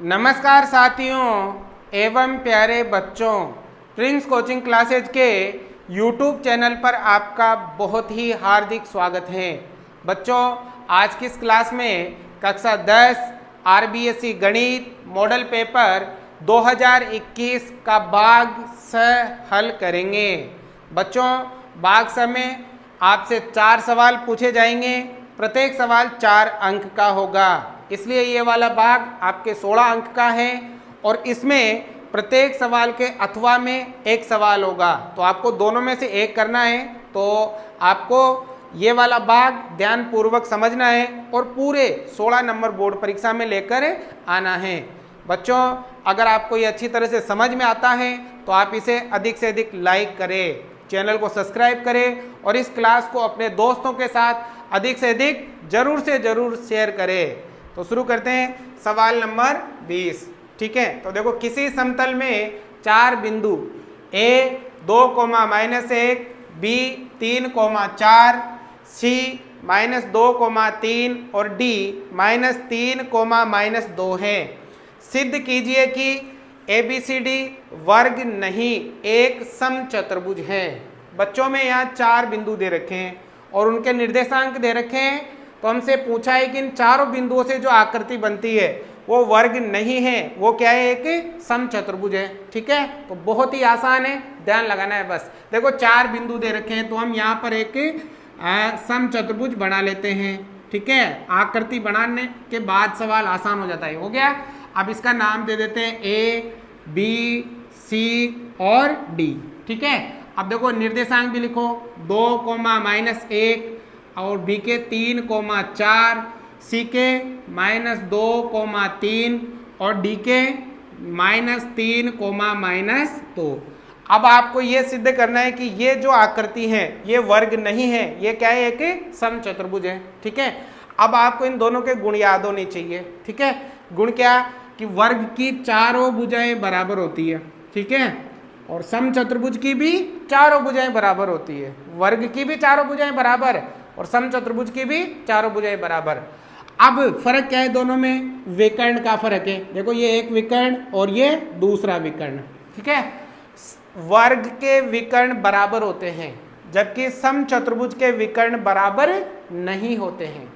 नमस्कार साथियों एवं प्यारे बच्चों, प्रिंस कोचिंग क्लासेज के YouTube चैनल पर आपका बहुत ही हार्दिक स्वागत है। बच्चों, आज की इस क्लास में कक्षा 10 RBSE गणित मॉडल पेपर 2021 का भाग स हल करेंगे। बच्चों, भाग स में आपसे 4 सवाल पूछे जाएंगे। प्रत्येक सवाल 4 अंक का होगा, इसलिए ये वाला भाग आपके 16 अंक का है और इसमें प्रत्येक सवाल के अथवा में एक सवाल होगा, तो आपको दोनों में से एक करना है। तो आपको ये वाला भाग ध्यानपूर्वक समझना है और पूरे 16 नंबर बोर्ड परीक्षा में लेकर आना है। बच्चों, अगर आपको ये अच्छी तरह से समझ में आता है तो आप इसे अधिक से अधिक लाइक करें, चैनल को सब्सक्राइब करें और इस क्लास को अपने दोस्तों के साथ अधिक से अधिक जरूर से जरूर शेयर करें। तो शुरू करते हैं सवाल नंबर 20। ठीक है, तो देखो, किसी समतल में 4 बिंदु A 2,-1, B 3,4, C -2,3 और D -3,-2 हैं। सिद्ध कीजिए कि ABCD वर्ग नहीं एक समचतुर्भुज है। बच्चों में यहाँ 4 बिंदु दे रखे हैं और उनके निर्देशांक दे रखे हैं। तो हमसे पूछा है कि इन चारों बिंदुओं से जो आकृति बनती है वो वर्ग नहीं है, वो क्या है, एक समचतुर्भुज है। ठीक है, तो बहुत ही आसान है, ध्यान लगाना है बस। देखो, 4 बिंदु दे रखे हैं तो हम यहाँ पर एक समचतुर्भुज बना लेते हैं। ठीक है, आकृति बनाने के बाद सवाल आसान हो जाता है। हो गया, अब इसका नाम दे देते हैं A, B, C और D। ठीक है, अब देखो निर्देशांक भी लिखो, 2,-1 और B के 3,4, C के -2,3 और D के -3,-2। अब आपको ये सिद्ध करना है कि ये जो आकृति है ये वर्ग नहीं है, ये क्या है, एक समचतुर्भुज है। ठीक है, अब आपको इन दोनों के गुण याद होने चाहिए। ठीक है, गुण क्या, कि वर्ग की चारों भुजाएं बराबर होती है। ठीक है, और समचतुर्भुज की भी चारों भुजाएं बराबर होती है। वर्ग की भी चारों भुजाएं बराबर और समचतुर्भुज की भी चारों भुजाएं बराबर। अब फर्क क्या है दोनों में, विकर्ण का फर्क है। देखो, ये एक विकर्ण और ये दूसरा विकर्ण। ठीक है, वर्ग के विकर्ण बराबर होते हैं जबकि समचतुर्भुज के विकर्ण बराबर नहीं होते हैं।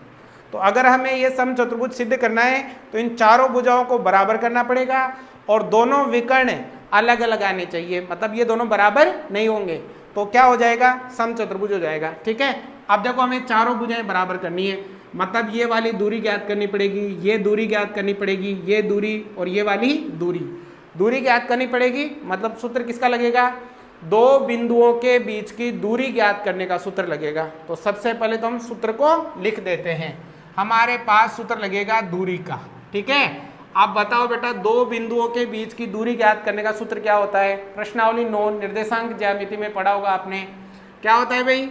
तो अगर हमें ये समचतुर्भुज सिद्ध करना है तो इन चारों भुजाओं को बराबर करना पड़ेगा और दोनों विकर्ण अलग अलग आने चाहिए, मतलब ये दोनों बराबर नहीं होंगे तो क्या हो जाएगा, समचतुर्भुज हो जाएगा। ठीक है, अब देखो, हमें चारों भुजाएं बराबर करनी है, मतलब ये वाली दूरी ज्ञात करनी पड़ेगी, ये दूरी ज्ञात करनी पड़ेगी, ये दूरी और ये वाली दूरी ज्ञात करनी पड़ेगी। मतलब सूत्र किसका लगेगा, 2 बिंदुओं के बीच की दूरी ज्ञात करने का सूत्र लगेगा। तो सबसे पहले तो हम सूत्र को लिख देते हैं। हमारे पास सूत्र लगेगा दूरी का। ठीक है, आप बताओ बेटा, 2 बिंदुओं के बीच की दूरी ज्ञात करने का सूत्र क्या होता है। प्रश्नावली 9 निर्देशांक ज्यामिति में पढ़ा होगा आपने। क्या होता है भाई,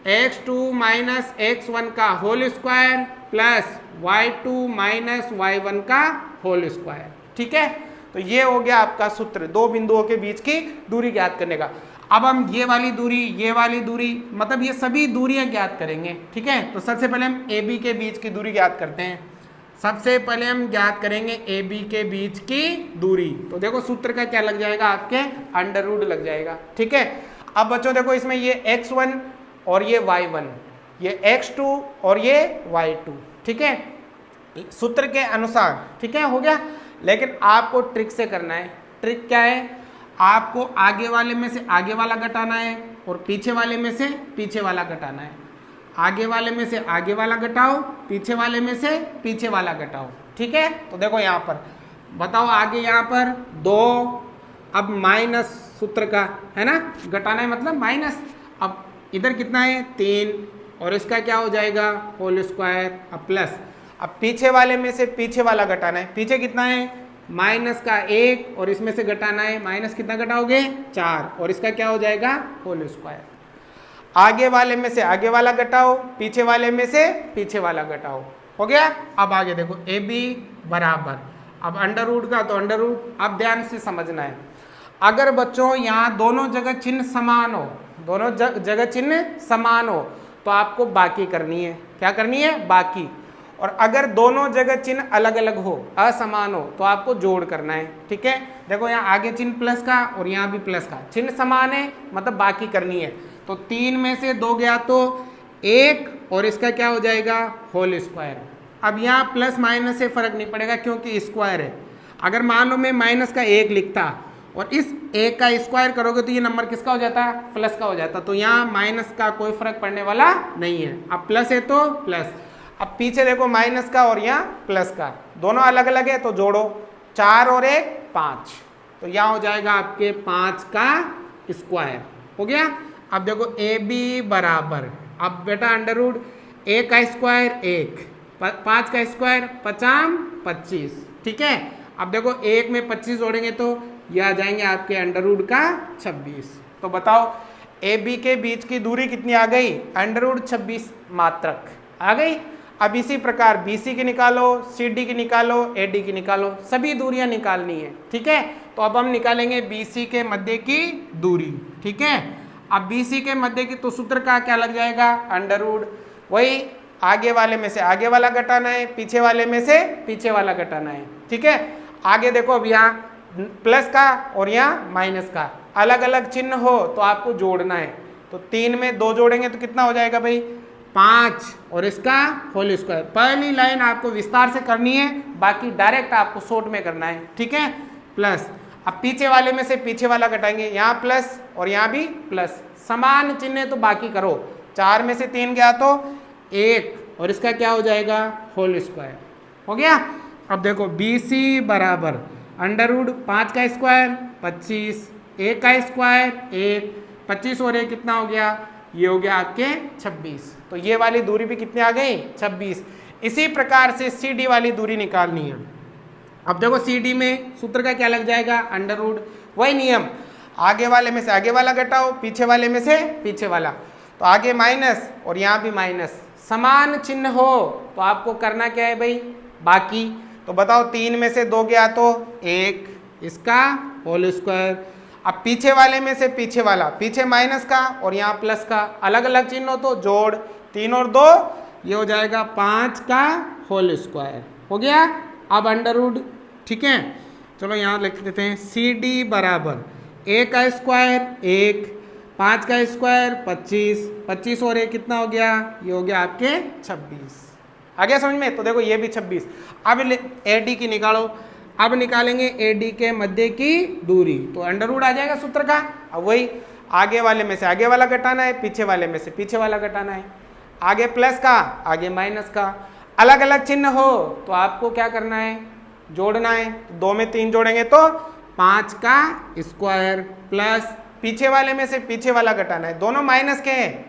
x2 - x1 का whole square plus y2 - y1 का होल स्क्वायर। ठीक है, तो ये हो गया आपका सूत्र 2 बिंदुओं के बीच की दूरी ज्ञात करने का। अब हम ये वाली दूरी मतलब ये सभी दूरियां ज्ञात करेंगे। ठीक है, तो सबसे पहले हम AB के बीच की दूरी ज्ञात करते हैं। सबसे पहले हम ज्ञात करेंगे AB के बीच की दूरी। तो देखो, सूत्र का क्या लग जाएगा, आपके अंडर रूट लग जाएगा। ठीक है, अब बच्चों देखो, इसमें ये x1 और ये y1, ये x2 और ये y2। ठीक है, सूत्र के अनुसार। ठीक है, हो गया। लेकिन आपको ट्रिक से करना है। ट्रिक क्या है, आपको आगे वाले में से आगे वाला घटाना है और पीछे वाले में से पीछे वाला घटाना है। आगे वाले में से आगे वाला घटाओ, पीछे वाले में से पीछे वाला घटाओ। ठीक है, तो देखो यहाँ पर बताओ, आगे यहाँ पर 2, अब माइनस सूत्र का है ना, घटाना है मतलब माइनस। अब इधर कितना है, 3 और इसका क्या हो जाएगा, होल स्क्वायर। अब प्लस, अब पीछे वाले में से पीछे वाला घटाना है। पीछे कितना है, माइनस का 1 और इसमें से घटाना है, माइनस कितना घटाओगे, 4 और इसका क्या हो जाएगा, होल स्क्वायर। आगे वाले में से आगे वाला घटाओ, पीछे वाले में से पीछे वाला घटाओ। हो गया। अब आगे देखो, AB बराबर, अब अंडर रूट का तो अंडर रूट। अब ध्यान से समझना है, अगर बच्चों यहाँ दोनों जगह चिन्ह समान हो, दोनों जगह चिन्ह समान हो तो आपको बाकी करनी है। क्या करनी है, बाकी। और अगर दोनों जगह चिन्ह अलग अलग हो, असमान हो, तो आपको जोड़ करना है। ठीक है, देखो यहाँ आगे चिन्ह प्लस का और यहाँ भी प्लस का, चिन्ह समान है मतलब बाकी करनी है। तो 3 में से 2 गया तो 1 और इसका क्या हो जाएगा होल स्क्वायर। अब यहाँ प्लस माइनस से फर्क नहीं पड़ेगा क्योंकि स्क्वायर है। अगर मान लो मैं माइनस का 1 लिखता और इस 1 का स्क्वायर करोगे तो ये नंबर किसका हो जाता, प्लस का हो जाता। तो यहाँ माइनस का कोई फर्क पड़ने वाला नहीं है। अब प्लस है तो प्लस, अब पीछे देखो माइनस का और यहाँ प्लस का, दोनों अलग अलग है तो जोड़ो, 4 और 1 5, तो यहाँ हो जाएगा आपके 5 का स्क्वायर हो गया। अब देखो ए बी बराबर, अब बेटा अंडर रूट ए का स्क्वायर 1, 5 का स्क्वायर 5 25। ठीक है, अब देखो 1 में 25 जोड़ेंगे तो ये आ जाएंगे आपके अंडर रूट का 26। तो बताओ ए बी के बीच की दूरी कितनी आ गई, अंडर रूट 26 मात्रक आ गई। अब इसी प्रकार बी सी की निकालो, सी डी की निकालो, ए डी की निकालो, सभी दूरियां निकालनी है। ठीक है, तो अब हम निकालेंगे बी सी के मध्य की दूरी। ठीक है, अब बी सी के मध्य की तो सूत्र का क्या लग जाएगा अंडर रूट, वही आगे वाले में से आगे वाला घटाना है, पीछे वाले में से पीछे वाला घटाना है। ठीक है, आगे देखो अब यहाँ प्लस का और यहाँ माइनस का अलग अलग चिन्ह हो तो आपको जोड़ना है। तो 3 में 2 जोड़ेंगे तो कितना हो जाएगा भाई 5 और इसका होल स्क्वायर। पहली लाइन आपको विस्तार से करनी है, बाकी डायरेक्ट आपको शॉर्ट में करना है। ठीक है, प्लस, अब पीछे वाले में से पीछे वाला घटाएंगे, यहाँ प्लस और यहाँ भी प्लस, समान चिन्ह है तो बाकी करो। 4 में से 3 गया तो 1 और इसका क्या हो जाएगा होल स्क्वायर हो गया। अब देखो बी सी बराबर अंडर रूट 5 का स्क्वायर 25, 1 का स्क्वायर 1, 25 और 1 कितना हो गया, ये हो गया आपके 26। तो ये वाली दूरी भी कितनी आ गई 26। इसी प्रकार से सी डी वाली दूरी निकालनी है। अब देखो सी डी में सूत्र का क्या लग जाएगा अंडर रूट, वही नियम, आगे वाले में से आगे वाला घटाओ, पीछे वाले में से पीछे वाला। तो आगे माइनस और यहाँ भी माइनस, समान चिन्ह हो तो आपको करना क्या है भाई बाकी। तो बताओ 3 में से 2 गया तो 1, इसका होल स्क्वायर। अब पीछे वाले में से पीछे वाला, पीछे माइनस का और यहाँ प्लस का, अलग अलग चिन्ह हो तो जोड़, 3 और 2 ये हो जाएगा 5 का होल स्क्वायर हो गया। अब अंडर रूट, ठीक है, चलो यहाँ लिख देते हैं सी डी बराबर ए का स्क्वायर 1, 5 का स्क्वायर 25, 25 और 1 कितना हो गया, ये हो गया आपके 26। आ गया समझ में। तो देखो ये भी 26। अब ए डी की निकालो, अब निकालेंगे ए डी के मध्य की दूरी, तो अंडर रूट आ जाएगा सूत्र का। अब वही आगे वाले में से आगे वाला घटाना है, पीछे वाले में से पीछे वाला घटाना है, आगे प्लस का आगे माइनस का, अलग अलग चिन्ह हो तो आपको क्या करना है जोड़ना है। 2 में 3 जोड़ेंगे तो 5 का स्क्वायर प्लस पीछे वाले में से पीछे वाला घटाना है, दोनों माइनस के हैं,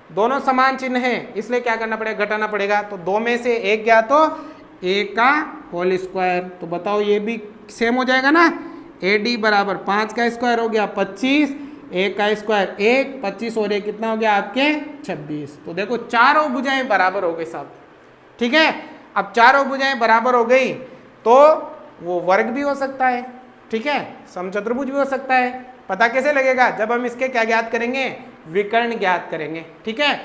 दोनों समान चिन्ह हैं, इसलिए क्या करना पड़ेगा घटाना पड़ेगा। तो 2 में से 1 गया तो 1 का होल स्क्वायर। तो बताओ ये भी सेम हो जाएगा ना, ए डी बराबर 5 का स्क्वायर हो गया 25, 1 का स्क्वायर 1, 25 और 1 कितना हो गया आपके 26। तो देखो चारों भुजाएं बराबर हो गई साहब। ठीक है, अब चारों भुजाएं बराबर हो गई तो वो वर्ग भी हो सकता है, ठीक है, समचतुर्भुज भी हो सकता है। पता कैसे लगेगा, जब हम इसके क्या ज्ञात करेंगे विकर्ण ज्ञात करेंगे। ठीक है,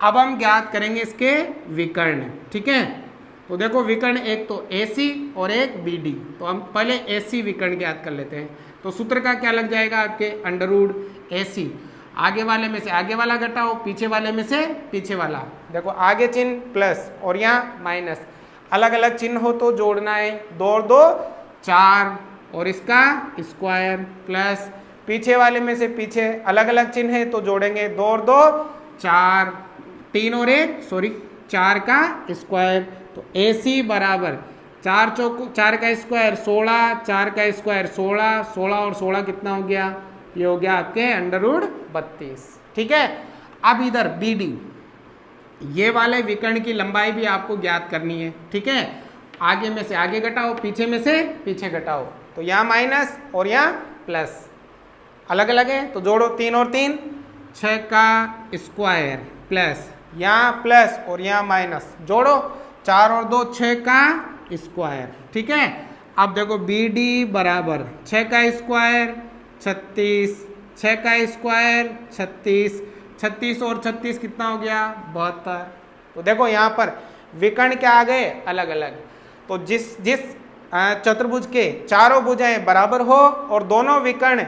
अब हम ज्ञात करेंगे इसके विकर्ण। ठीक है, तो देखो विकर्ण एक तो AC और एक BD, तो हम पहले AC विकर्ण ज्ञात कर लेते हैं। तो सूत्र का क्या लग जाएगा आपके अंडर रूट AC, आगे वाले में से आगे वाला घटाओ, पीछे वाले में से पीछे वाला। देखो आगे चिन्ह प्लस और यहाँ माइनस, अलग अलग चिन्ह हो तो जोड़ना है, 2 और 2 4 और इसका स्क्वायर प्लस पीछे वाले में से पीछे अलग अलग चिन्ह है तो जोड़ेंगे, 2 और 2 4, 3 और 1 4 का स्क्वायर। तो AC बराबर 4 चौक 4 का स्क्वायर 16, 4 का स्क्वायर 16, 16 और 16 कितना हो गया, ये हो गया आपके अंडर रूट 32। ठीक है, अब इधर BD, ये वाले विकर्ण की लंबाई भी आपको ज्ञात करनी है। ठीक है, आगे में से आगे घटाओ, पीछे में से पीछे घटाओ, तो यहाँ माइनस और यहाँ प्लस, अलग अलग है तो जोड़ो, 3 और 3 6 का स्क्वायर प्लस यहाँ प्लस और यहाँ माइनस, जोड़ो, 4 और 2 6 का स्क्वायर। ठीक है, अब देखो BD बराबर 6 का स्क्वायर 36, 6 का स्क्वायर 36, 36 और 36 कितना हो गया 72। तो देखो यहाँ पर विकर्ण क्या आ गए, अलग अलग। तो जिस जिस चतुर्भुज के चारों भुजाएं बराबर हो और दोनों विकर्ण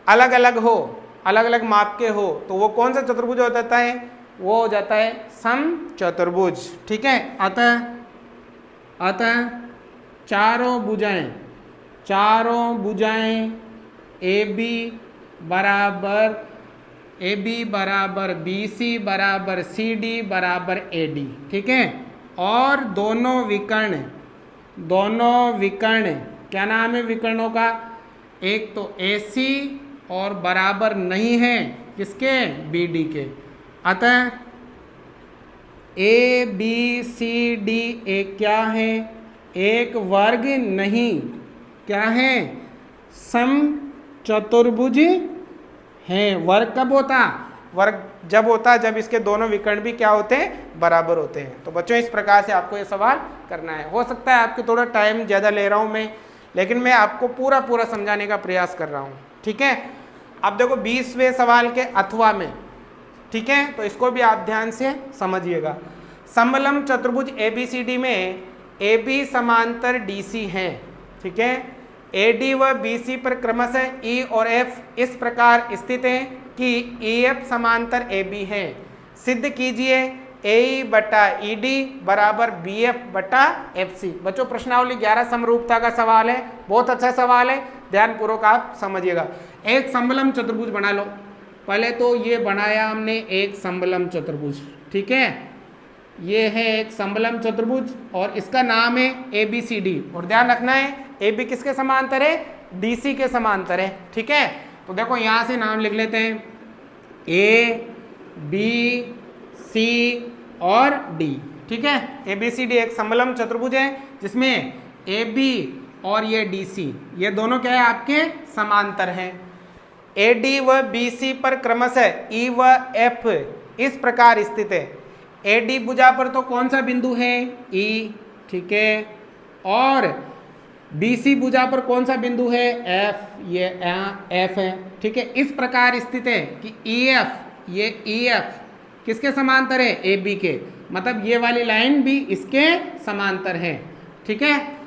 अलग अलग हो, अलग अलग माप के हो, तो वो कौन सा चतुर्भुज हो जाता है, वो हो जाता है समचतुर्भुज। ठीक है, अतः चारों भुजाएं AB बराबर BC बराबर CD बराबर AD। ठीक है, और दोनों विकर्ण क्या नाम है विकर्णों का, एक तो AC और बराबर नहीं है किसके, BD के। अतः ABCD एक क्या है, एक वर्ग नहीं, क्या है, समचतुर्भुज है। वर्ग कब होता, वर्ग जब होता जब इसके दोनों विकर्ण भी क्या होते हैं, बराबर होते हैं। तो बच्चों इस प्रकार से आपको ये सवाल करना है। हो सकता है आपके थोड़ा टाइम ज़्यादा ले रहा हूँ मैं, लेकिन मैं आपको पूरा समझाने का प्रयास कर रहा हूँ। ठीक है, अब देखो 20वें सवाल के अथवा में, ठीक है, तो इसको भी आप ध्यान से समझिएगा। समलंब चतुर्भुज ABCD में AB समांतर DC है। ठीक है, AD व BC पर क्रमशः E और F इस प्रकार स्थित है कि EF समांतर AB है। सिद्ध कीजिए AE बटा ED बराबर BF बटा FC। बच्चों प्रश्नावली 11 समरूपता का सवाल है, बहुत अच्छा सवाल है, ध्यानपूर्वक आप समझिएगा। एक समलंब चतुर्भुज बना लो। पहले तो ये बनाया हमने एक समलंब चतुर्भुज। ठीक है, ये है एक समलंब चतुर्भुज और इसका नाम है ABCD। और ध्यान रखना है AB किसके समांतर है, DC के समांतर है। ठीक है, तो देखो यहाँ से नाम लिख लेते हैं A B C और D। ठीक है, ABCD एक समलंब चतुर्भुज है जिसमें AB और ये DC ये दोनों क्या है, आपके समांतर हैं। AD व BC पर क्रमशः E व F इस प्रकार स्थित है। AD भुजा पर तो कौन सा बिंदु है, E। ठीक है, और BC भुजा पर कौन सा बिंदु है, F, ये F है। ठीक है, इस प्रकार स्थित है कि EF ये EF किसके समांतर है, AB के, मतलब ये वाली लाइन भी इसके समांतर है। ठीक है,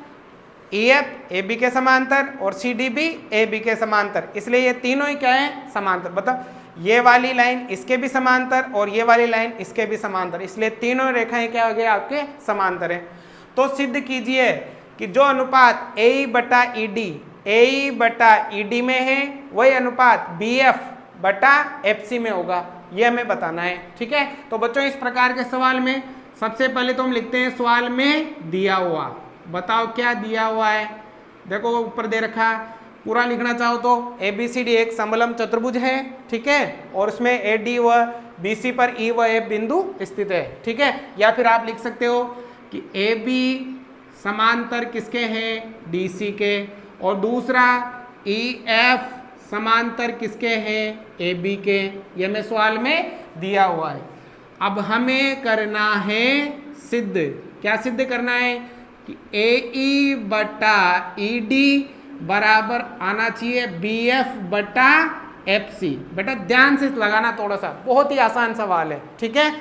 EF AB के समांतर और CD भी AB के समांतर, इसलिए ये तीनों ही क्या है, समांतर। मतलब ये वाली लाइन इसके भी समांतर और ये वाली लाइन इसके भी समांतर, इसलिए तीनों रेखाएं क्या हो गए, आपके समांतर हैं। तो सिद्ध कीजिए कि जो अनुपात AE बटा ED में है वही अनुपात BF बटा FC में होगा, ये हमें बताना है। ठीक है, तो बच्चों इस प्रकार के सवाल में सबसे पहले तो हम लिखते हैं सवाल में दिया हुआ। बताओ क्या दिया हुआ है, देखो ऊपर दे रखा, पूरा लिखना चाहो तो ABCD एक समलंब चतुर्भुज है। ठीक है, और उसमें AD व BC पर E व F बिंदु स्थित है। ठीक है, या फिर आप लिख सकते हो कि AB समांतर किसके हैं, DC के, और दूसरा EF समांतर किसके हैं, AB के। ये हमें सवाल में दिया हुआ है। अब हमें करना है सिद्ध, क्या सिद्ध करना है कि AE बटा ED बराबर आना चाहिए BF बटा FC। बेटा ध्यान से लगाना, थोड़ा सा बहुत ही आसान सवाल है। ठीक है,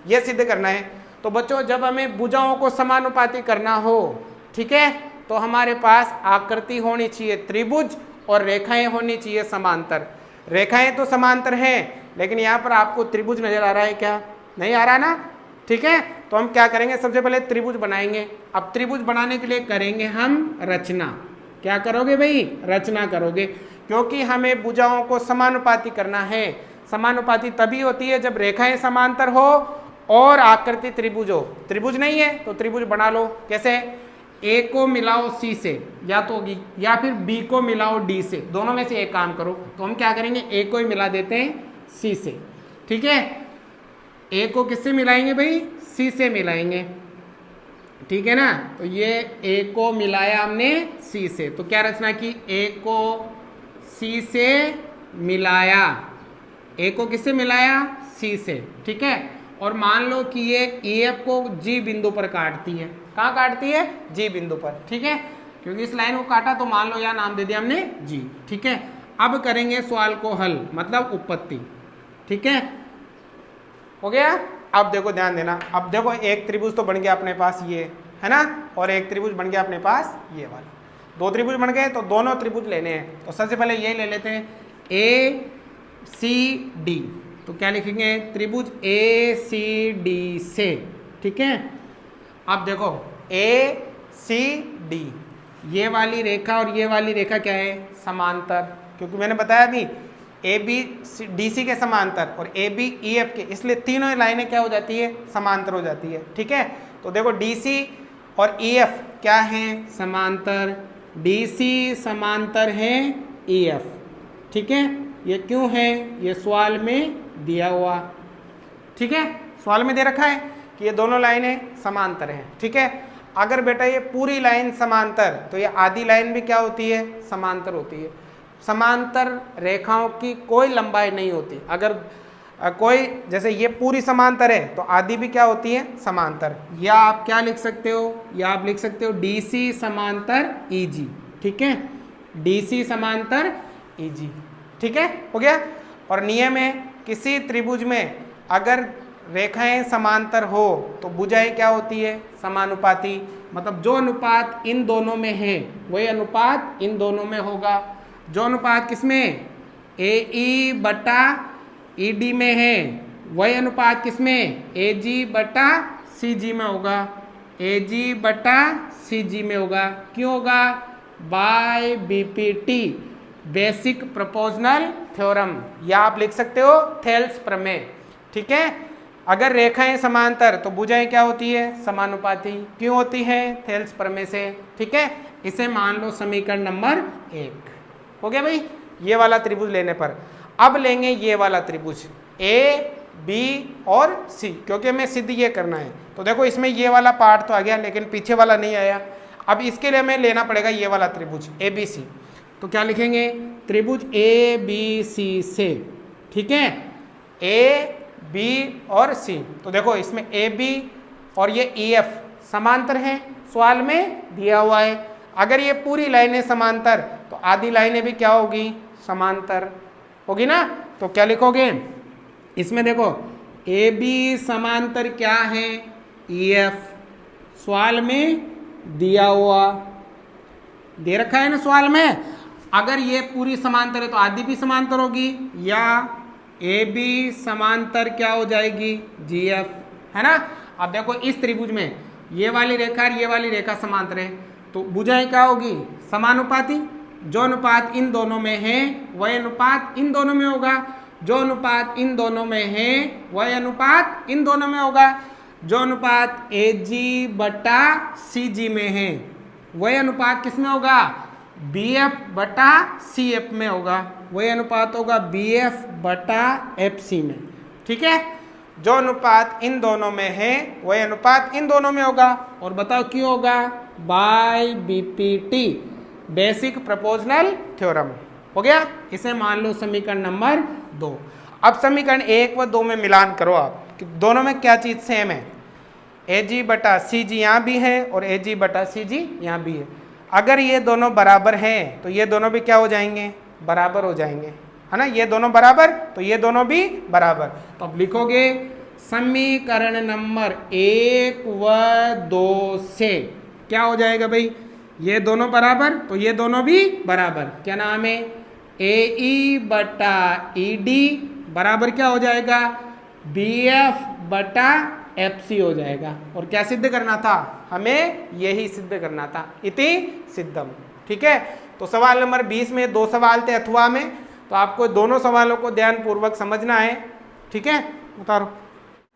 यह सिद्ध करना है। तो बच्चों जब हमें भुजाओं को समानुपाती करना हो, ठीक है, तो हमारे पास आकृति होनी चाहिए त्रिभुज और रेखाएं होनी चाहिए समांतर। रेखाएं तो समांतर हैं, लेकिन यहाँ पर आपको त्रिभुज नजर आ रहा है क्या, नहीं आ रहा ना। ठीक है, तो हम क्या करेंगे, सबसे पहले त्रिभुज बनाएंगे। अब त्रिभुज बनाने के लिए करेंगे हम रचना। क्या करोगे भाई, रचना करोगे, क्योंकि हमें भुजाओं को समानुपाती करना है। समानुपाती तभी होती है जब रेखाएं समांतर हो और आकृति त्रिभुज हो। त्रिभुज नहीं है तो त्रिभुज बना लो। कैसे, A को मिलाओ C से, या फिर B को मिलाओ D से, दोनों में से एक काम करो। तो हम क्या करेंगे, A को ही मिला देते हैं C से। ठीक है, A को किससे मिलाएंगे भाई, C से मिलाएंगे। ठीक है ना, तो ये A को मिलाया हमने C से, तो क्या रचना की, A को C से मिलाया, A को किससे मिलाया, C से। ठीक है, और मान लो कि ये EF को G बिंदु पर काटती है। कहाँ काटती है, G बिंदु पर। ठीक है, क्योंकि इस लाइन को काटा तो मान लो यहाँ नाम दे दिया हमने G। ठीक है, अब करेंगे सवाल को हल, मतलब उत्पत्ति। ठीक है, हो गया। अब देखो ध्यान देना, अब देखो एक त्रिभुज तो बन गया अपने पास ये, है ना, और एक त्रिभुज बन गया अपने पास ये वाला। दो त्रिभुज बन गए तो दोनों त्रिभुज लेने हैं। तो सबसे पहले ये ले लेते हैं ए सी डी। तो क्या लिखेंगे, त्रिभुज ए सी डी से, ठीक है। अब देखो ए सी डी, ये वाली रेखा और ये वाली रेखा क्या है, समांतर, क्योंकि मैंने बताया अभी ए बी डी सी के समांतर और ए बी ई एफ के, इसलिए तीनों लाइनें क्या हो जाती है, समांतर हो जाती है, ठीक है। तो देखो डी सी और ई एफ क्या है, समांतर, डी सी समांतर है ई एफ, ठीक है। ये क्यों है, ये सवाल में दिया हुआ, ठीक है, सवाल में दे रखा है कि ये दोनों लाइनें समांतर हैं, ठीक है। अगर बेटा ये पूरी लाइन समांतर, तो ये आधी लाइन भी क्या होती है, समांतर होती है। समांतर रेखाओं की कोई लंबाई नहीं होती। अगर कोई, जैसे ये पूरी समांतर है तो आधी भी क्या होती है, समांतर। या आप क्या लिख सकते हो, या आप लिख सकते हो डी सी समांतर ई जी, ठीक है, डी सी समांतर ई जी, ठीक है, हो गया। और नियम है, किसी त्रिभुज में अगर रेखाएं समांतर हो तो भुजाएं क्या होती है, समानुपाती, मतलब जो अनुपात इन दोनों में है वही अनुपात इन दोनों में होगा। जो अनुपात किसमें, ए ई बटा ई डी में है, वही अनुपात किसमें, ए जी बटा सी जी में होगा, ए जी बटा सी जी में होगा। क्यों होगा, बाय बीपीटी, बेसिक प्रोपोर्शनल थ्योरम, या आप लिख सकते हो थेल्स प्रमेय, ठीक है। अगर रेखाएं समांतर तो भुजाएं क्या होती है, समानुपाती। क्यों होती है, थेल्स प्रमेय से, ठीक है। इसे मान लो समीकरण नंबर 1, हो गया भाई, ये वाला त्रिभुज लेने पर। अब लेंगे ये वाला त्रिभुज ए बी और सी, क्योंकि हमें सिद्ध ये करना है। तो देखो इसमें ये वाला पार्ट तो आ गया लेकिन पीछे वाला नहीं आया। अब इसके लिए हमें लेना पड़ेगा ये वाला त्रिभुज ए बी सी। तो क्या लिखेंगे, त्रिभुज ए बी सी से, ठीक है, ए बी और सी। तो देखो इसमें ए बी और ये ई एफ समांतर हैं, सवाल में दिया हुआ है। अगर ये पूरी लाइनें समांतर तो आधी लाइनें भी क्या होगी, समांतर होगी ना। तो क्या लिखोगे, इसमें देखो ए बी समांतर क्या है, ई एफ, सवाल में दिया हुआ, दे रखा है ना सवाल में। अगर ये पूरी समांतर है तो आधी भी समांतर होगी, या ए बी समांतर क्या हो जाएगी, जी एफ, है ना। अब देखो इस त्रिभुज में ये वाली रेखा और ये वाली रेखा समांतर है तो भुजाएं क्या होगी, समानुपाती। जो अनुपात इन दोनों में है वह अनुपात इन दोनों में होगा, जो अनुपात इन दोनों में है वह अनुपात इन दोनों में होगा। जो अनुपात ए जी बटा सी जी में है वह अनुपात किस में होगा, बी एफ बटा सी एफ में होगा, वही अनुपात होगा बी एफ बटा एफ सी में, ठीक है। जो अनुपात इन दोनों में है वही अनुपात इन दोनों में होगा। और बताओ क्यों होगा, बाय बीपीटी, बेसिक प्रोपोर्शनल थ्योरम, हो गया। इसे मान लो समीकरण नंबर 2। अब समीकरण 1 व 2 में मिलान करो आप कि दोनों में क्या चीज़ सेम है। ए जी बटा सी जी यहाँ भी है और ए जी बटा सी जी यहाँ भी है। अगर ये दोनों बराबर हैं तो ये दोनों भी क्या हो जाएंगे, बराबर हो जाएंगे, है ना। ये दोनों बराबर तो ये दोनों भी बराबर। तो अब लिखोगे समीकरण नंबर 1 व 2 से क्या हो जाएगा भाई, ये दोनों बराबर तो ये दोनों भी बराबर। क्या नाम है, ए ई बटा ई डी बराबर क्या हो जाएगा, बी एफ बटा एफ सी हो जाएगा। और क्या सिद्ध करना था, हमें यही सिद्ध करना था, इति सिद्धम, ठीक है। तो सवाल नंबर 20 में 2 सवाल थे अथवा में, तो आपको दोनों सवालों को ध्यान पूर्वक समझना है, ठीक है। उतारो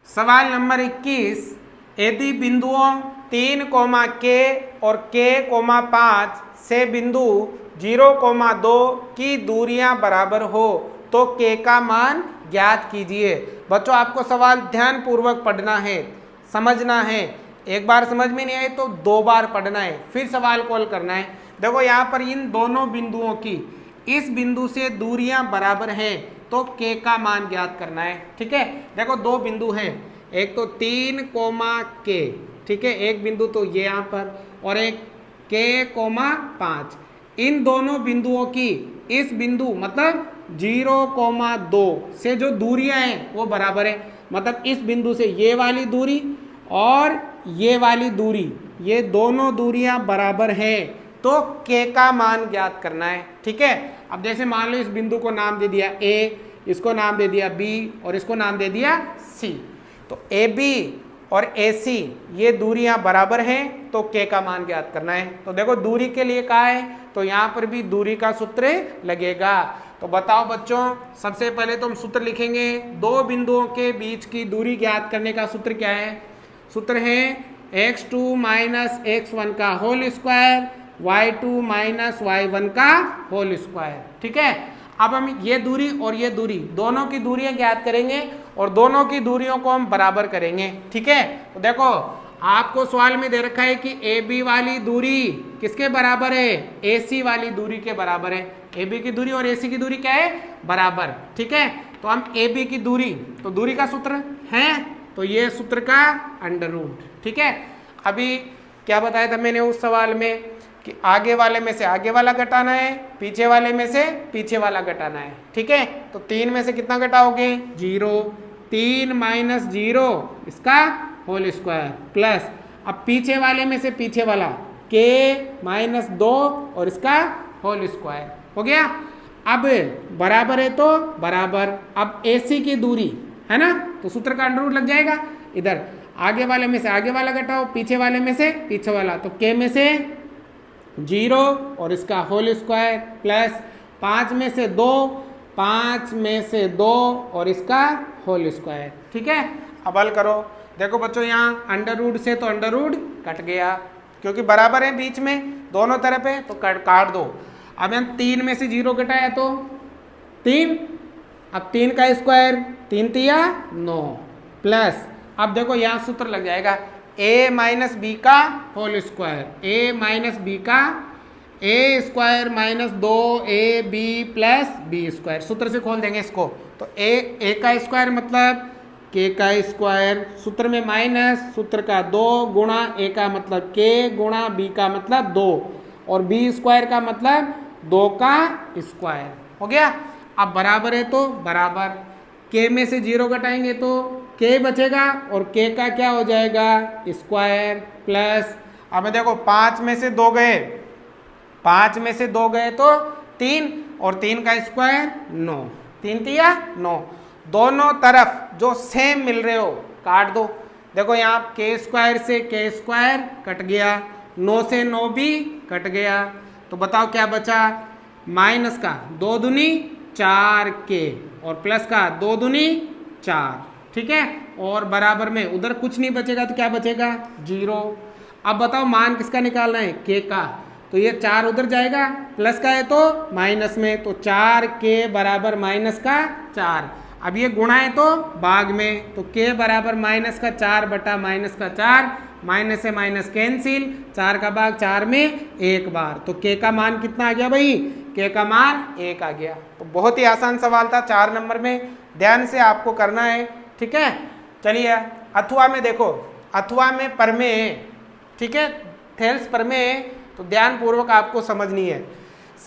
सवाल नंबर 21, यदि बिंदुओं 3, k और k, 5 से बिंदु 0, 2 की दूरियां बराबर हो तो k का मान ज्ञात कीजिए। बच्चों आपको सवाल ध्यान पूर्वक पढ़ना है, समझना है। एक बार समझ में नहीं आए तो 2 बार पढ़ना है, फिर सवाल कॉल करना है। देखो यहाँ पर इन दोनों बिंदुओं की इस बिंदु से दूरियां बराबर हैं तो k का मान ज्ञात करना है, ठीक है। देखो 2 बिंदु हैं, एक तो 3, k, ठीक है, एक बिंदु तो ये यहाँ पर और एक k, 5। इन दोनों बिंदुओं की इस बिंदु मतलब 0, 2 से जो दूरियां हैं वो बराबर है। मतलब इस बिंदु से ये वाली दूरी और ये वाली दूरी, ये दोनों दूरियां बराबर हैं, तो k का मान ज्ञात करना है। ठीक है, अब जैसे मान लो इस बिंदु को नाम दे दिया a, इसको नाम दे दिया b और इसको नाम दे दिया c, तो ab और AC ये दूरियां बराबर हैं, तो k का मान ज्ञात करना है। तो देखो दूरी के लिए कहा है, तो यहाँ पर भी दूरी का सूत्र लगेगा। तो बताओ बच्चों, सबसे पहले तो हम सूत्र लिखेंगे, दो बिंदुओं के बीच की दूरी ज्ञात करने का सूत्र क्या है? सूत्र है x2 माइनस x1 का whole square, y2 minus y1 का होल स्क्वायर। ठीक है, अब हम ये दूरी और ये दूरी दोनों की दूरियां ज्ञात करेंगे और दोनों की दूरियों को हम बराबर करेंगे। ठीक है, तो देखो आपको सवाल में दे रखा है कि AB वाली दूरी किसके बराबर है? AC वाली दूरी के बराबर है। AB की दूरी और AC की दूरी क्या है? बराबर। ठीक है, तो हम AB की दूरी, तो दूरी का सूत्र है, तो ये सूत्र का अंडर रूट। ठीक है, अभी क्या बताया था मैंने उस सवाल में कि आगे वाले में से आगे वाला घटाना है, पीछे वाले में से पीछे वाला घटाना है। ठीक है, तो 3 में से कितना घटाओगे? 0। 3 माइनस 0 इसका होल स्क्वायर प्लस, अब पीछे वाले में से पीछे वाला k माइनस 2 और इसका होल स्क्वायर हो गया। अब बराबर है तो बराबर, अब AC की दूरी है ना, तो सूत्र का अंडर रूट लग जाएगा। इधर आगे वाले में से आगे वाला घटाओ, पीछे वाले में से पीछे वाला, तो k में से 0 और इसका होल स्क्वायर प्लस 5 में से 2, 5 में से 2 और इसका होल स्क्वायर। ठीक है, अब हल करो। देखो बच्चों यहाँ अंडर रूट से तो अंडर रूट कट गया, क्योंकि बराबर है बीच में दोनों तरफ है, तो काट दो। अब हम 3 में से 0 घटाया तो 3, अब 3 का स्क्वायर 3 तिया 9 प्लस, अब देखो यहाँ सूत्र लग जाएगा a माइनस बी का whole square, a minus B का a square minus 2ab plus B square, सूत्र से खोल देंगे इसको। तो a का स्क्वायर मतलब k का स्क्वायर, सूत्र में माइनस, सूत्र का 2 गुणा a का मतलब k गुणा b का मतलब 2 और b स्क्वायर का मतलब 2 का स्क्वायर हो गया। अब बराबर है तो बराबर, k में से 0 घटाएंगे तो k बचेगा और k का क्या हो जाएगा? स्क्वायर प्लस, अब देखो 5 में से 2 गए, 5 में से 2 गए तो 3 और 3 का स्क्वायर 9, 3 तिया 9, दोनों तरफ जो सेम मिल रहे हो काट दो। देखो यहाँ k स्क्वायर से k स्क्वायर कट गया, 9 से 9 भी कट गया, तो बताओ क्या बचा? माइनस का 2 दूनी 4k और प्लस का 2 दूनी 4। ठीक है, और बराबर में उधर कुछ नहीं बचेगा तो क्या बचेगा? 0। अब बताओ मान किसका निकालना है? k का, तो ये 4 उधर जाएगा, प्लस का है तो माइनस में, तो 4k बराबर माइनस का 4। अब ये गुणा है तो भाग में, तो k बराबर माइनस का 4 बटा माइनस का 4, माइनस से माइनस कैंसिल, 4 का भाग 4 में 1 बार, तो k का मान कितना आ गया भाई? k का मान 1 आ गया। तो बहुत ही आसान सवाल था, 4 नंबर में, ध्यान से आपको करना है। ठीक है, चलिए अथवा में देखो, अथवा में प्रमेय है। ठीक है, थेल्स प्रमेय है, तो ध्यान पूर्वक आपको समझनी है।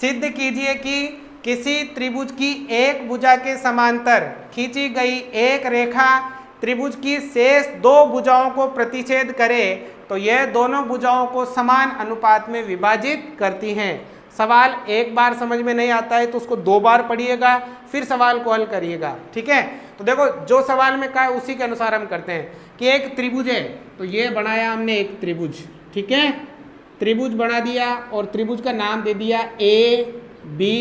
सिद्ध कीजिए कि किसी त्रिभुज की एक भुजा के समांतर खींची गई एक रेखा त्रिभुज की शेष 2 भुजाओं को प्रतिच्छेद करे, तो यह दोनों भुजाओं को समान अनुपात में विभाजित करती हैं। सवाल एक बार समझ में नहीं आता है तो उसको 2 बार पढ़िएगा, फिर सवाल को हल करिएगा। ठीक है, तो देखो जो सवाल में कहा है उसी के अनुसार हम करते हैं कि एक त्रिभुज है, तो ये बनाया हमने एक त्रिभुज। ठीक है, त्रिभुज बना दिया और त्रिभुज का नाम दे दिया A, B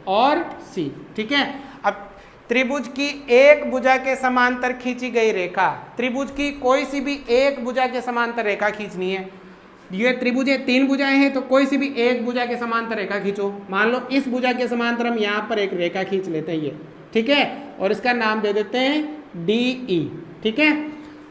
और C। ठीक है, अब त्रिभुज की एक भुजा के समांतर खींची गई रेखा, त्रिभुज की कोई सी भी एक भुजा के समांतर रेखा खींचनी है। ये त्रिभुज है, 3 भुजाएं हैं, तो कोई सी भी एक भुजा के समांतर रेखा खींचो। मान लो इस भुजा के समांतर हम यहाँ पर एक रेखा खींच लेते हैं ये। ठीक है, और इसका नाम दे देते हैं DE। ठीक है,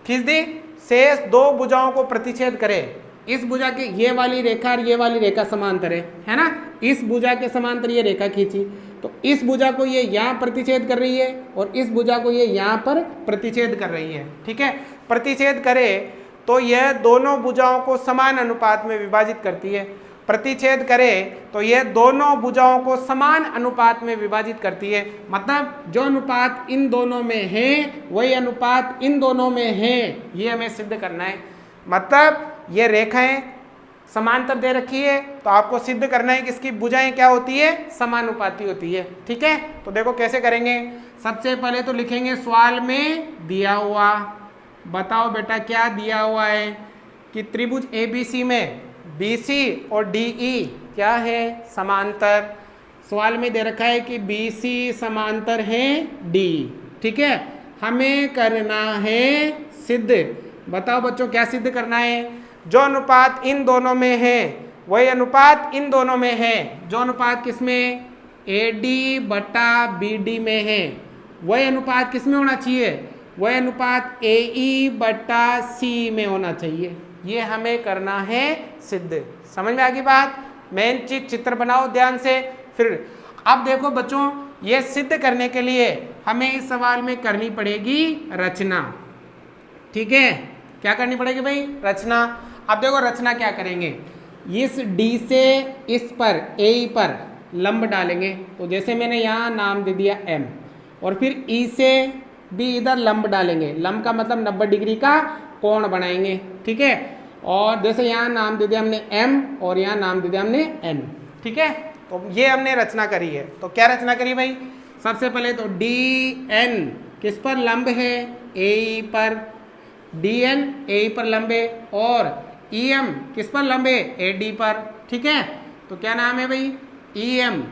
खींच दी, शेष 2 भुजाओं को प्रतिच्छेद करे। इस भुजा के ये वाली रेखा और ये वाली रेखा समांतर है ना, इस भुजा के समांतर ये रेखा खींची, तो इस भुजा को ये यहाँ प्रतिच्छेद कर रही है और इस भुजा को ये यहाँ पर प्रतिच्छेद कर रही है। ठीक है, प्रतिच्छेद करे तो यह दोनों भुजाओं को समान अनुपात में विभाजित करती है। प्रतिच्छेद करे तो ये दोनों भुजाओं को समान अनुपात में विभाजित करती है। मतलब जो अनुपात इन दोनों में है वही अनुपात इन दोनों में है, ये हमें सिद्ध करना है। मतलब ये रेखाएं समांतर दे रखी है तो आपको सिद्ध करना है कि इसकी भुजाएं क्या होती है, समानुपाती होती है। ठीक है, तो देखो कैसे करेंगे। सबसे पहले तो लिखेंगे सवाल में दिया हुआ, बताओ बेटा क्या दिया हुआ है कि त्रिभुज ABC में BC और DE क्या है, समांतर। सवाल में दे रखा है कि BC समांतर है D। ठीक है, हमें करना है सिद्ध। बताओ बच्चों क्या सिद्ध करना है। जो अनुपात इन दोनों में है वही अनुपात इन दोनों में है। जो अनुपात किसमें, AD बटा BD में है, वही अनुपात किसमें होना चाहिए, वही अनुपात AE बटा C में होना चाहिए। ये हमें करना है सिद्ध। समझ में आ गई बात। मेन चीज चित्र बनाओ ध्यान से। फिर अब देखो बच्चों, ये सिद्ध करने के लिए हमें इस सवाल में करनी पड़ेगी रचना। ठीक है, क्या करनी पड़ेगी भाई, रचना। अब देखो रचना क्या करेंगे, इस D से इस पर AE पर लंब डालेंगे। तो जैसे मैंने यहाँ नाम दे दिया M, और फिर E से भी इधर लंब डालेंगे। लंब का मतलब 90 डिग्री का कोण बनाएंगे। ठीक है, और जैसे यहाँ नाम दे दिया हमने M और यहाँ नाम दे दिया हमने N। ठीक है, तो ये हमने रचना करी है। तो क्या रचना करी भाई, सबसे पहले तो DN किस पर लंब है, AE पर। DN AE पर लंब है, और EM किस पर लंब है, AD पर। ठीक है, तो क्या नाम है भाई, EM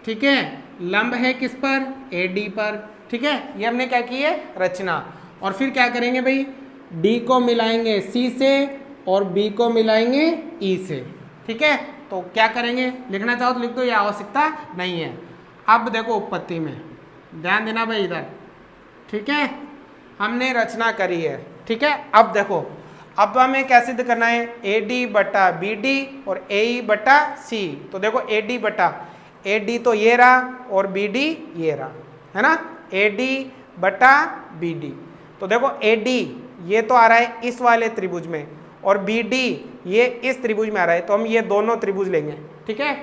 ठीक है, लंब है किस पर, AD पर। ठीक है, ये हमने क्या की है, रचना। और फिर क्या करेंगे भाई, D को मिलाएंगे C से और B को मिलाएंगे E से। ठीक है, तो क्या करेंगे, लिखना चाहो तो लिख दो, ये आवश्यकता नहीं है। अब देखो उत्पत्ति में ध्यान देना भाई इधर। ठीक है, हमने रचना करी है। ठीक है, अब देखो, अब हमें क्या सिद्ध करना है, AD बटा BD और AE बटा C। तो देखो AD बटा AD तो ये रहा और BD ये रहा, है ना, AD बटा BD। तो देखो AD ये तो आ रहा है इस वाले त्रिभुज में, और BD ये इस त्रिभुज में आ रहा है। तो हम ये दोनों त्रिभुज लेंगे। ठीक है,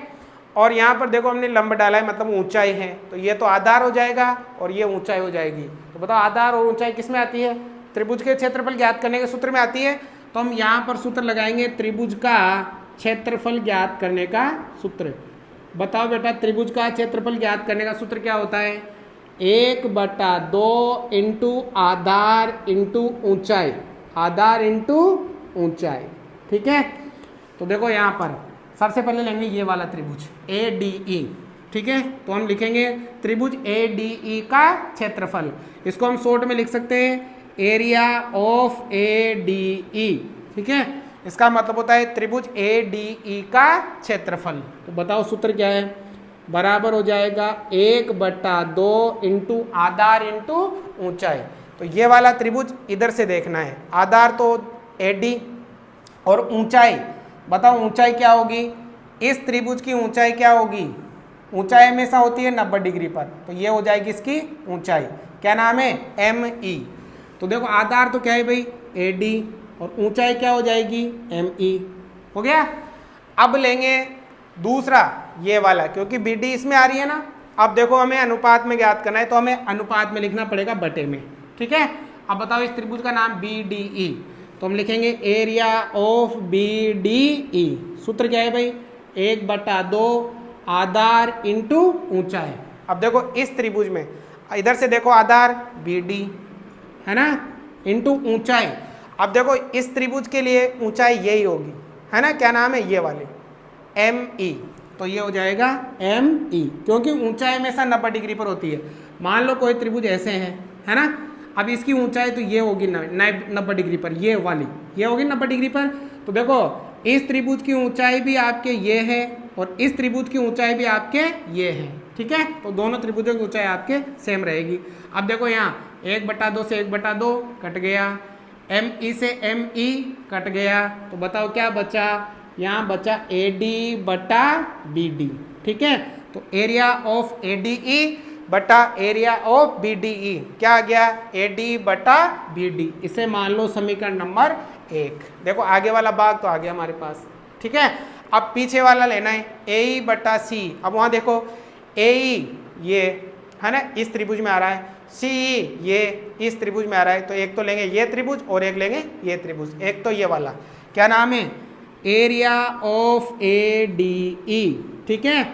और यहाँ पर देखो हमने लंब डाला है, मतलब ऊंचाई है, तो ये तो आधार हो जाएगा और ये ऊंचाई हो जाएगी। तो बताओ आधार और ऊंचाई किस में आती है, त्रिभुज के क्षेत्रफल ज्ञात करने के सूत्र में आती है। तो हम यहाँ पर सूत्र लगाएंगे त्रिभुज का क्षेत्रफल ज्ञात करने का सूत्र। बताओ बेटा त्रिभुज का क्षेत्रफल ज्ञात करने का सूत्र क्या होता है, 1/2 इंटू आधार इंटू ऊंचाई, आधार इंटू ऊंचाई। ठीक है, तो देखो यहाँ पर सबसे पहले लेंगे ये वाला त्रिभुज ADE। ठीक है, तो हम लिखेंगे त्रिभुज ADE का क्षेत्रफल। इसको हम शॉर्ट में लिख सकते हैं एरिया ऑफ ADE। ठीक है, इसका मतलब होता है त्रिभुज ADE का क्षेत्रफल। तो बताओ सूत्र क्या है, बराबर हो जाएगा 1/2 इंटू आधार इंटू ऊंचाई। तो ये वाला त्रिभुज इधर से देखना है, आधार तो AD और ऊंचाई, बताओ ऊंचाई क्या होगी, इस त्रिभुज की ऊंचाई क्या होगी, ऊंचाई हमेशा होती है 90 डिग्री पर। तो ये हो जाएगी इसकी ऊंचाई, क्या नाम है, ME। तो देखो आधार तो क्या है भाई AD, और ऊंचाई क्या हो जाएगी ME। हो गया। अब लेंगे दूसरा ये वाला, क्योंकि BD इसमें आ रही है ना। अब देखो हमें अनुपात में ज्ञात करना है, तो हमें अनुपात में लिखना पड़ेगा बटे में। ठीक है, अब बताओ इस त्रिभुज का नाम BDE, तो हम लिखेंगे एरिया ऑफ BDE। सूत्र क्या है भाई, 1/2 आधार इंटू ऊंचाई। अब देखो इस त्रिभुज में इधर से देखो आधार BD है ना, इंटू ऊंचाई। अब देखो इस त्रिभुज के लिए ऊंचाई यही होगी, है ना, क्या नाम है, ये वाले ME। तो ये हो जाएगा ME, क्योंकि ऊंचाई हमेशा 90 डिग्री पर होती है। मान लो कोई त्रिभुज ऐसे है ना, अब इसकी ऊंचाई तो ये होगी 90 डिग्री पर, ये वाली ये होगी 90 डिग्री पर। तो देखो इस त्रिभुज की ऊंचाई भी आपके ये है और इस त्रिभुज की ऊंचाई भी आपके ये है। ठीक है, तो दोनों त्रिभुजों की ऊंचाई आपके सेम रहेगी। अब देखो यहाँ 1/2 से 1/2 कट गया, ME से ME कट गया, तो बताओ क्या बचा, यहाँ बचा AD बटा BD। ठीक है, तो एरिया ऑफ ADE बटा एरिया ऑफ BDE क्या आ गया, AD बटा BD। इसे मान लो समीकरण नंबर 1। देखो आगे वाला भाग तो आ गया हमारे पास, ठीक है। अब पीछे वाला लेना है ए बटा सी। अब वहाँ देखो ए ये है ना इस त्रिभुज में आ रहा है, सी ये इस त्रिभुज में आ रहा है, तो एक तो लेंगे ये त्रिभुज और एक लेंगे ये त्रिभुज। एक तो ये वाला क्या नाम है, area of A D E, ठीक है।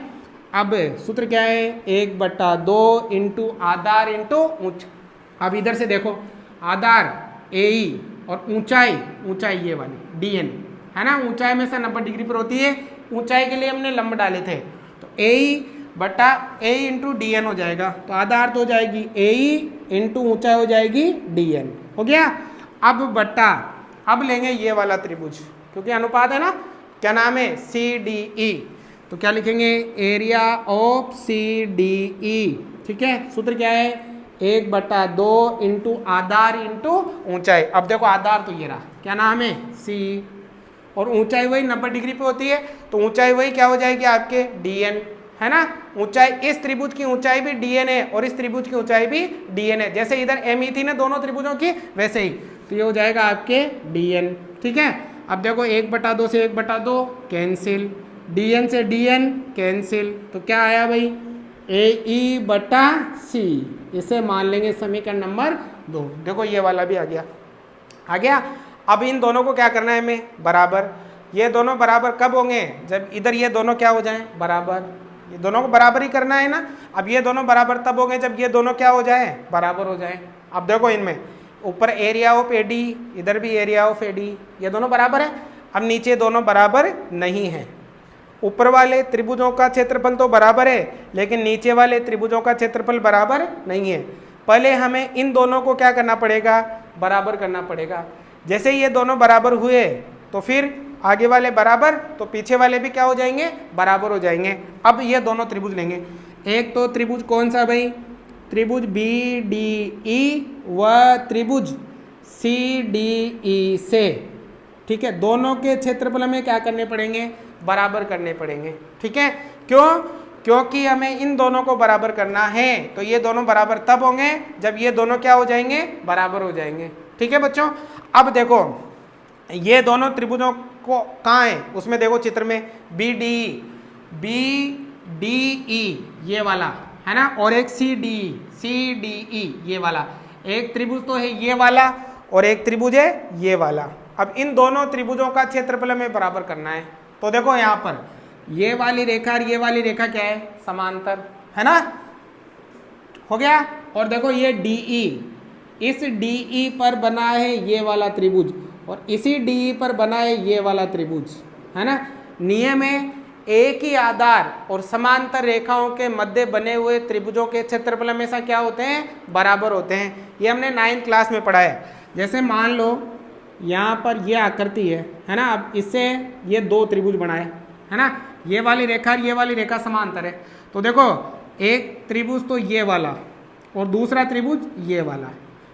अब सूत्र क्या है, 1/2 इंटू आधार इंटू ऊंच। अब इधर से देखो आधार ए और ऊंचाई ये वाली डी एन है ना, ऊंचाई में से 90 डिग्री पर होती है। ऊंचाई के लिए हमने लंब डाले थे, तो ए इंटू डी एन हो जाएगा। तो आधार तो हो जाएगी ए इंटू ऊंचाई हो जाएगी डी एन, हो गया। अब लेंगे ये वाला त्रिभुज, क्योंकि अनुपात है ना, क्या नाम है सी डी ई। तो क्या लिखेंगे, area of C D E, ठीक है। सूत्र क्या है, 1/2 इंटू आधार इंटू ऊंचाई। अब देखो आधार तो ये रहा, क्या नाम है सी, और ऊंचाई वही 90 डिग्री पे होती है, तो ऊंचाई वही क्या हो जाएगी आपके dn, है ना। ऊंचाई इस त्रिभुज की ऊंचाई भी dn है और इस त्रिभुज की ऊंचाई भी dn है, जैसे इधर mi थी ना दोनों त्रिभुजों की, वैसे ही। तो ये हो जाएगा आपके dn, ठीक है। अब देखो 1/2 से 1/2 कैंसिल, dn से dn कैंसिल, तो क्या आया भाई AE/C। इसे मान लेंगे समीकरण नंबर 2। देखो ये वाला भी आ गया। अब इन दोनों को क्या करना है हमें, बराबर। ये दोनों बराबर कब होंगे, जब इधर ये दोनों क्या हो जाएं, बराबर। ये दोनों को बराबर ही करना है ना। अब ये दोनों बराबर तब होंगे जब ये दोनों क्या हो जाए, बराबर हो जाए। अब देखो इनमें ऊपर एरिया ऑफ एडी, इधर भी एरिया ऑफ एडी, ये दोनों बराबर है। अब नीचे दोनों बराबर नहीं है। ऊपर वाले त्रिभुजों का क्षेत्रफल तो बराबर है, लेकिन नीचे वाले त्रिभुजों का क्षेत्रफल बराबर नहीं है। पहले हमें इन दोनों को क्या करना पड़ेगा, बराबर करना पड़ेगा। जैसे ये दोनों बराबर हुए तो फिर आगे वाले बराबर, तो पीछे वाले भी क्या हो जाएंगे, बराबर हो जाएंगे। अब ये दोनों त्रिभुज लेंगे। एक तो त्रिभुज कौन सा भाई, त्रिभुज बी डी ई व त्रिभुज सी डी ई से, ठीक है। दोनों के क्षेत्रफल हमें क्या करने पड़ेंगे, बराबर करने पड़ेंगे, ठीक है। क्योंकि हमें इन दोनों को बराबर करना है, तो ये दोनों बराबर तब होंगे जब ये दोनों क्या हो जाएंगे, बराबर हो जाएंगे, ठीक है बच्चों। अब देखो ये दोनों त्रिभुजों को कहाँ है, उसमें देखो चित्र में बी डी ई ये वाला है ना, और एक सी डी ई ये वाला। एक त्रिभुज तो है ये वाला और एक त्रिभुज है ये वाला। अब इन दोनों त्रिभुजों का क्षेत्रफल हमें बराबर करना है। तो देखो यहाँ पर ये वाली रेखा और ये वाली रेखा क्या है, समांतर है ना, हो गया। और देखो ये DE, इस DE पर बना है ये वाला त्रिभुज, और इसी DE पर बना है ये वाला त्रिभुज, है ना। नियम है एक ही आधार और समांतर रेखाओं के मध्य बने हुए त्रिभुजों के क्षेत्रफल हमेशा क्या होते हैं, बराबर होते हैं। ये हमने 9th क्लास में पढ़ा है। जैसे मान लो यहाँ पर ये आकृति है ना। अब इससे ये दो त्रिभुज बनाए, है ना, ये वाली रेखा और ये वाली रेखा समांतर है। तो देखो एक त्रिभुज तो ये वाला और दूसरा त्रिभुज ये वाला।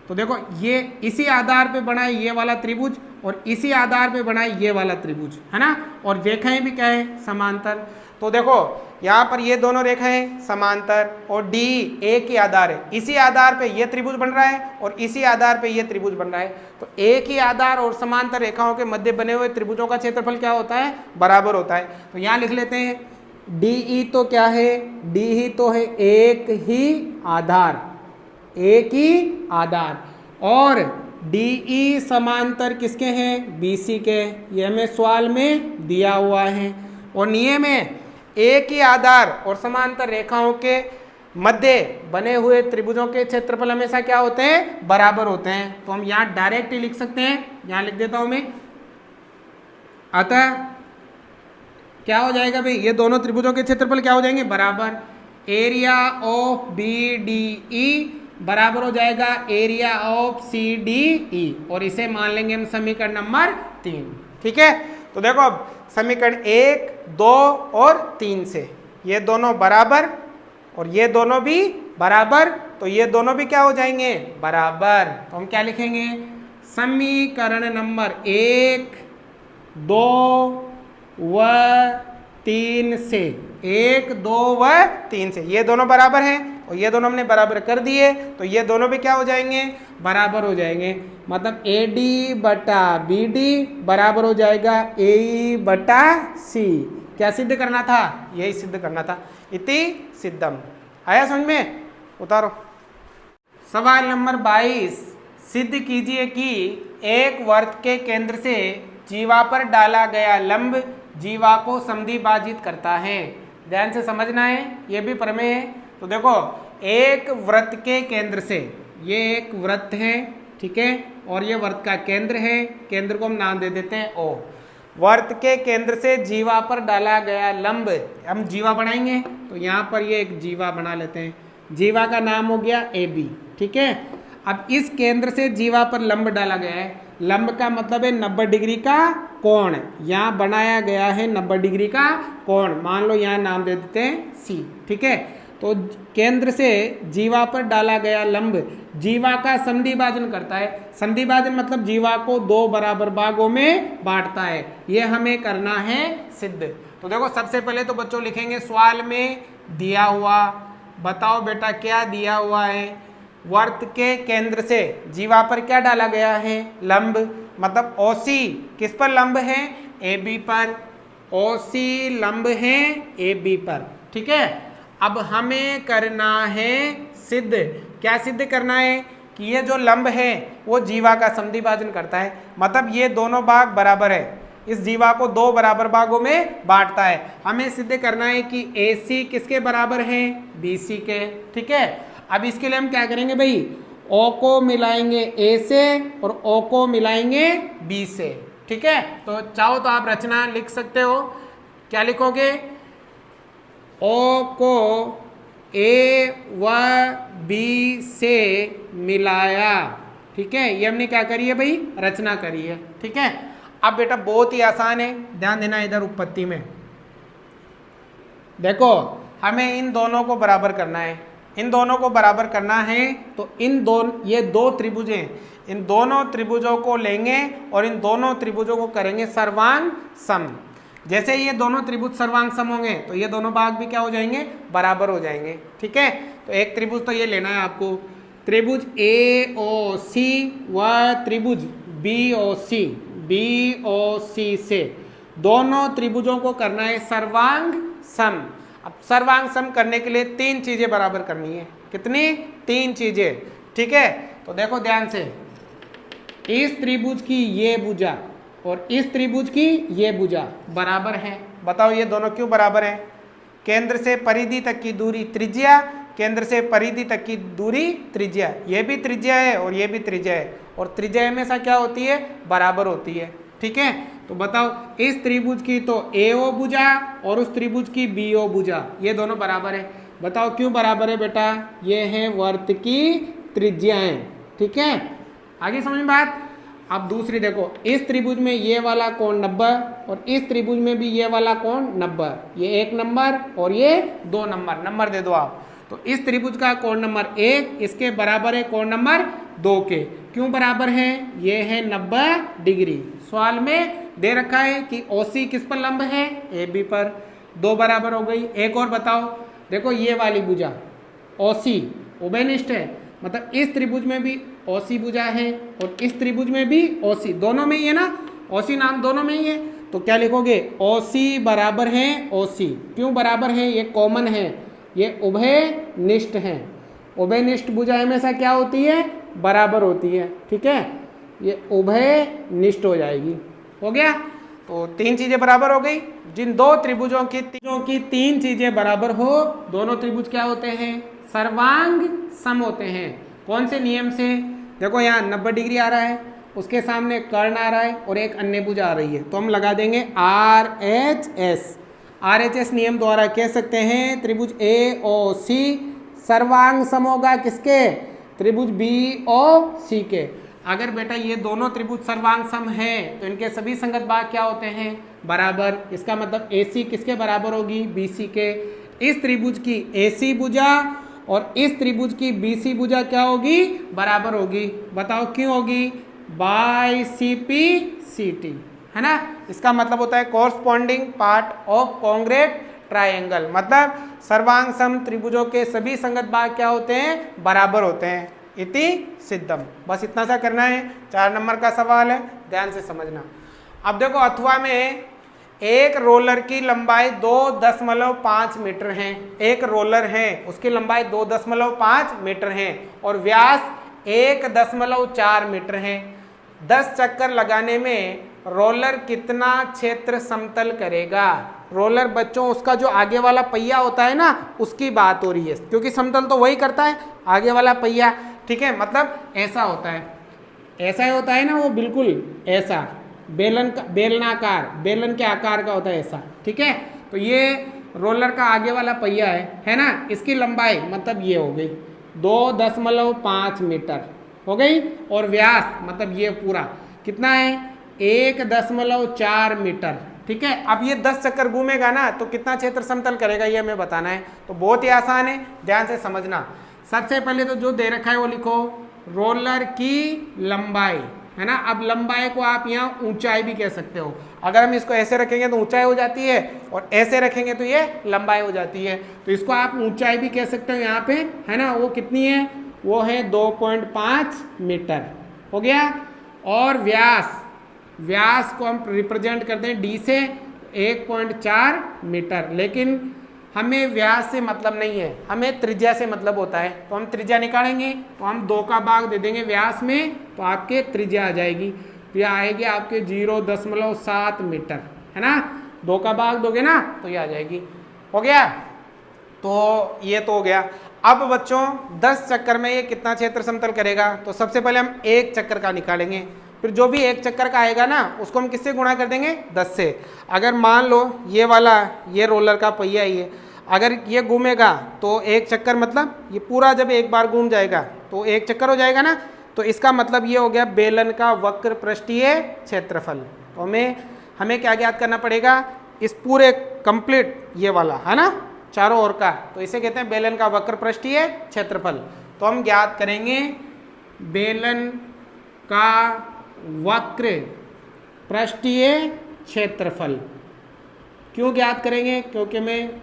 तो देखो ये इसी आधार पे बना है ये वाला त्रिभुज और इसी आधार पे बना है ये वाला त्रिभुज, है ना। और रेखाएं भी क्या है, समांतर। तो देखो यहाँ पर ये दोनों रेखाएं समांतर और डी एक ही आधार है, इसी आधार पे ये त्रिभुज बन रहा है और इसी आधार पे ये त्रिभुज बन रहा है। तो एक ही आधार और समांतर रेखाओं के मध्य बने हुए त्रिभुजों का क्षेत्रफल क्या होता है, बराबर होता है। तो यहाँ लिख लेते हैं DE तो क्या है, DE तो है एक ही आधार, एक ही आधार, और DE समांतर किसके हैं, BC के। ये हमें सवाल में दिया हुआ है। और नियम है एक ही आधार और समांतर रेखाओं के मध्य बने हुए त्रिभुजों के क्षेत्रफल हमेशा क्या होते हैं, बराबर होते हैं। तो हम यहाँ डायरेक्ट ही लिख सकते हैं, यहाँ लिख देता हूं मैं। अतः क्या हो जाएगा भाई, ये दोनों त्रिभुजों के क्षेत्रफल क्या हो जाएंगे, बराबर। एरिया ऑफ BDE बराबर हो जाएगा एरिया ऑफ CDE, और इसे मान लेंगे हम समीकरण नंबर 3, ठीक है। तो देखो अब समीकरण 1, 2 और 3 से ये दोनों बराबर और ये दोनों भी बराबर, तो ये दोनों भी क्या हो जाएंगे, बराबर। तो हम क्या लिखेंगे, समीकरण नंबर 1, 2 व 3 से, 1, 2 व 3 से ये दोनों बराबर हैं, और ये दोनों हमने बराबर कर दिए, तो ये दोनों भी क्या हो जाएंगे, बराबर हो जाएंगे। मतलब AD बटा BD बराबर हो जाएगा AE बटा C। क्या सिद्ध करना था, यही सिद्ध करना था। इति सिद्धम। आया समझ में, उतारो। सवाल नंबर 22, सिद्ध कीजिए कि एक वर्त के केंद्र से जीवा पर डाला गया लंब जीवा को समद्विभाजित करता है। ध्यान से समझना है, ये भी प्रमेय है। तो देखो, एक वृत्त के केंद्र से, ये एक वृत्त है, ठीक है, और ये वृत्त का केंद्र है, केंद्र को हम नाम दे देते हैं O। वर्त के केंद्र से जीवा पर डाला गया लंब, हम जीवा बनाएंगे, तो यहाँ पर ये एक जीवा बना लेते हैं, जीवा का नाम हो गया AB, ठीक है। अब इस केंद्र से जीवा पर लंब डाला गया है, लंब का मतलब है 90 डिग्री का कोण, यहाँ बनाया गया है 90 डिग्री का कोण, मान लो यहाँ नाम दे देते हैं C, ठीक है। तो केंद्र से जीवा पर डाला गया लंब जीवा का समद्विभाजन करता है। समद्विभाजन मतलब जीवा को 2 बराबर भागों में बांटता है, ये हमें करना है सिद्ध। तो देखो, सबसे पहले तो बच्चों लिखेंगे सवाल में दिया हुआ, बताओ बेटा क्या दिया हुआ है। वर्त के केंद्र से जीवा पर क्या डाला गया है, लंब, मतलब OC किस पर लंब है, AB पर, OC लंब है AB पर, ठीक है। अब हमें करना है सिद्ध। क्या सिद्ध करना है कि ये जो लंब है वो जीवा का समद्विभाजन करता है, मतलब ये दोनों भाग बराबर है, इस जीवा को 2 बराबर भागों में बांटता है। हमें सिद्ध करना है कि AC किसके बराबर है, BC के, ठीक है। अब इसके लिए हम क्या करेंगे भाई, O को मिलाएंगे A से और O को मिलाएंगे B से, ठीक है। तो चाहो तो आप रचना लिख सकते हो, क्या लिखोगे, O को A व B से मिलाया, ठीक है। ये हमने क्या करी है भाई, रचना करी है, ठीक है। अब बेटा बहुत ही आसान है, ध्यान देना इधर उत्पत्ति में। देखो, हमें इन दोनों को बराबर करना है, इन दोनों को बराबर करना है, तो ये 2 त्रिभुज हैं, इन दोनों त्रिभुजों को लेंगे और इन दोनों त्रिभुजों को करेंगे सर्वांग सम। जैसे ये दोनों त्रिभुज सर्वांग सम होंगे तो ये दोनों भाग भी क्या हो जाएंगे, बराबर हो जाएंगे, ठीक है। तो एक त्रिभुज तो ये लेना है आपको, त्रिभुज AOC व त्रिभुज BOC से दोनों त्रिभुजों को करना है सर्वांग सम। अब सर्वांग सम करने के लिए 3 चीजें बराबर करनी है, कितनी, 3 चीजें, ठीक है। तो देखो ध्यान से, इस त्रिभुज की ये भुजा और इस त्रिभुज की ये भुजा बराबर है। बताओ ये दोनों क्यों बराबर हैं, केंद्र से परिधि तक की दूरी त्रिज्या, केंद्र से परिधि तक की दूरी त्रिज्या, ये भी त्रिज्या है और ये भी त्रिज्या है, और त्रिज्या हमेशा क्या होती है, बराबर होती है, ठीक है। तो बताओ, इस त्रिभुज की तो AO भुजा और उस त्रिभुज की BO भुजा, ये दोनों बराबर है। बताओ क्यों बराबर है बेटा, ये है वर्त की त्रिज्याएं, ठीक है। आगे समझ में बात। अब दूसरी देखो, इस त्रिभुज में ये वाला कोण 90 और इस त्रिभुज में भी ये वाला कोण 90, ये 1 नंबर और ये 2 नंबर, नंबर दे दो आप। तो इस त्रिभुज का कोण नंबर 1 इसके बराबर है कोण नंबर 2 के। क्यों बराबर है, ये है 90 डिग्री। सवाल में दे रखा है कि OC किस पर लंब है, AB पर, 2 बराबर हो गई। एक और बताओ, देखो ये वाली भुजा OC उभयनिष्ठ है, मतलब इस त्रिभुज में भी OC भुजा है और इस त्रिभुज में भी OC, दोनों में ही है ना, OC नाम दोनों में ही है। तो क्या लिखोगे, OC बराबर है OC। क्यों बराबर है, ये कॉमन है, ये उभयनिष्ठ है। उभयनिष्ठ भुजा हमेशा क्या होती है, बराबर होती है, ठीक है। ये उभयनिष्ठ हो जाएगी, हो गया। तो 3 चीजें बराबर हो गई। जिन 2 त्रिभुजों की 3 चीजें बराबर हो, दोनों त्रिभुज क्या होते हैं, सर्वांग सम होते हैं। कौन से नियम से, देखो यहाँ 90 डिग्री आ रहा है, उसके सामने कर्ण आ रहा है और एक अन्य भुजा आ रही है, तो हम लगा देंगे RHS नियम द्वारा कह सकते हैं त्रिभुज AOC सर्वांग सम होगा किसके, त्रिभुज BOC के। अगर बेटा ये दोनों त्रिभुज सर्वांग सम है तो इनके सभी संगत भाग क्या होते हैं, बराबर। इसका मतलब AC किसके बराबर होगी, BC के। इस त्रिभुज की AC भुजा और इस त्रिभुज की BC भुजा क्या होगी, बराबर होगी। बताओ क्यों होगी, बाय CP CT, है ना। इसका मतलब होता है corresponding part of congruent triangle, मतलब सर्वांग सम त्रिभुजों के सभी संगत भाग क्या होते हैं, बराबर होते हैं, इति सिद्धम। बस इतना सा करना है, 4 नंबर का सवाल है, ध्यान से समझना। अब देखो अथवा में एक रोलर की लंबाई 2.5 मीटर है, एक रोलर है उसकी लंबाई 2.5 मीटर है और व्यास 1.4 मीटर है। 10 चक्कर लगाने में रोलर कितना क्षेत्र समतल करेगा। रोलर बच्चों उसका जो आगे वाला पहिया होता है ना, उसकी बात हो रही है, क्योंकि समतल तो वही करता है आगे वाला पहिया, ठीक है। मतलब ऐसा होता है, ऐसा होता है ना वो, बिल्कुल ऐसा बेलन का, बेलनाकार, बेलन के आकार का होता है ऐसा, ठीक है। तो ये रोलर का आगे वाला पहिया है ना, इसकी लंबाई मतलब ये हो गई 2.5 मीटर हो गई और व्यास मतलब ये पूरा कितना है 1.4 मीटर, ठीक है। अब ये 10 चक्कर घूमेगा ना तो कितना क्षेत्र समतल करेगा ये हमें बताना है। तो बहुत ही आसान है, ध्यान से समझना। सबसे पहले तो जो दे रखा है वो लिखो, रोलर की लंबाई, है ना। अब लंबाई को आप यहाँ ऊंचाई भी कह सकते हो। अगर हम इसको ऐसे रखेंगे तो ऊंचाई हो जाती है और ऐसे रखेंगे तो ये लंबाई हो जाती है। तो इसको आप ऊंचाई भी कह सकते हो यहाँ पे, है ना। वो कितनी है, वो है 2.5 मीटर हो गया। और व्यास, व्यास को हम रिप्रेजेंट करते हैं डी से 1.4 मीटर, लेकिन हमें व्यास से मतलब नहीं है, हमें त्रिज्या से मतलब होता है। तो हम त्रिज्या निकालेंगे तो हम 2 का भाग दे देंगे व्यास में, तो आपके त्रिज्या आ जाएगी, तो यह आएगी आपके 0.7 मीटर, है ना। 2 का भाग दोगे ना तो ये आ जाएगी, हो गया। तो ये तो हो गया। अब बच्चों 10 चक्कर में ये कितना क्षेत्र समतल करेगा, तो सबसे पहले हम 1 चक्कर का निकालेंगे, फिर जो भी 1 चक्कर का आएगा ना उसको हम किससे गुणा कर देंगे, 10 से। अगर मान लो ये वाला, ये रोलर का पहिया ही है, अगर ये घूमेगा तो 1 चक्कर मतलब ये पूरा जब एक बार घूम जाएगा तो 1 चक्कर हो जाएगा ना, तो इसका मतलब ये हो गया बेलन का वक्र पृष्ठीय क्षेत्रफल। तो हमें क्या ज्ञात करना पड़ेगा, इस पूरे कंप्लीट ये वाला, है ना, चारों ओर का, तो इसे कहते हैं बेलन का वक्र पृष्ठीय क्षेत्रफल। तो हम ज्ञात करेंगे बेलन का वक्र पृष्ठीय क्षेत्रफल। क्यों ज्ञात करेंगे, क्योंकि हमें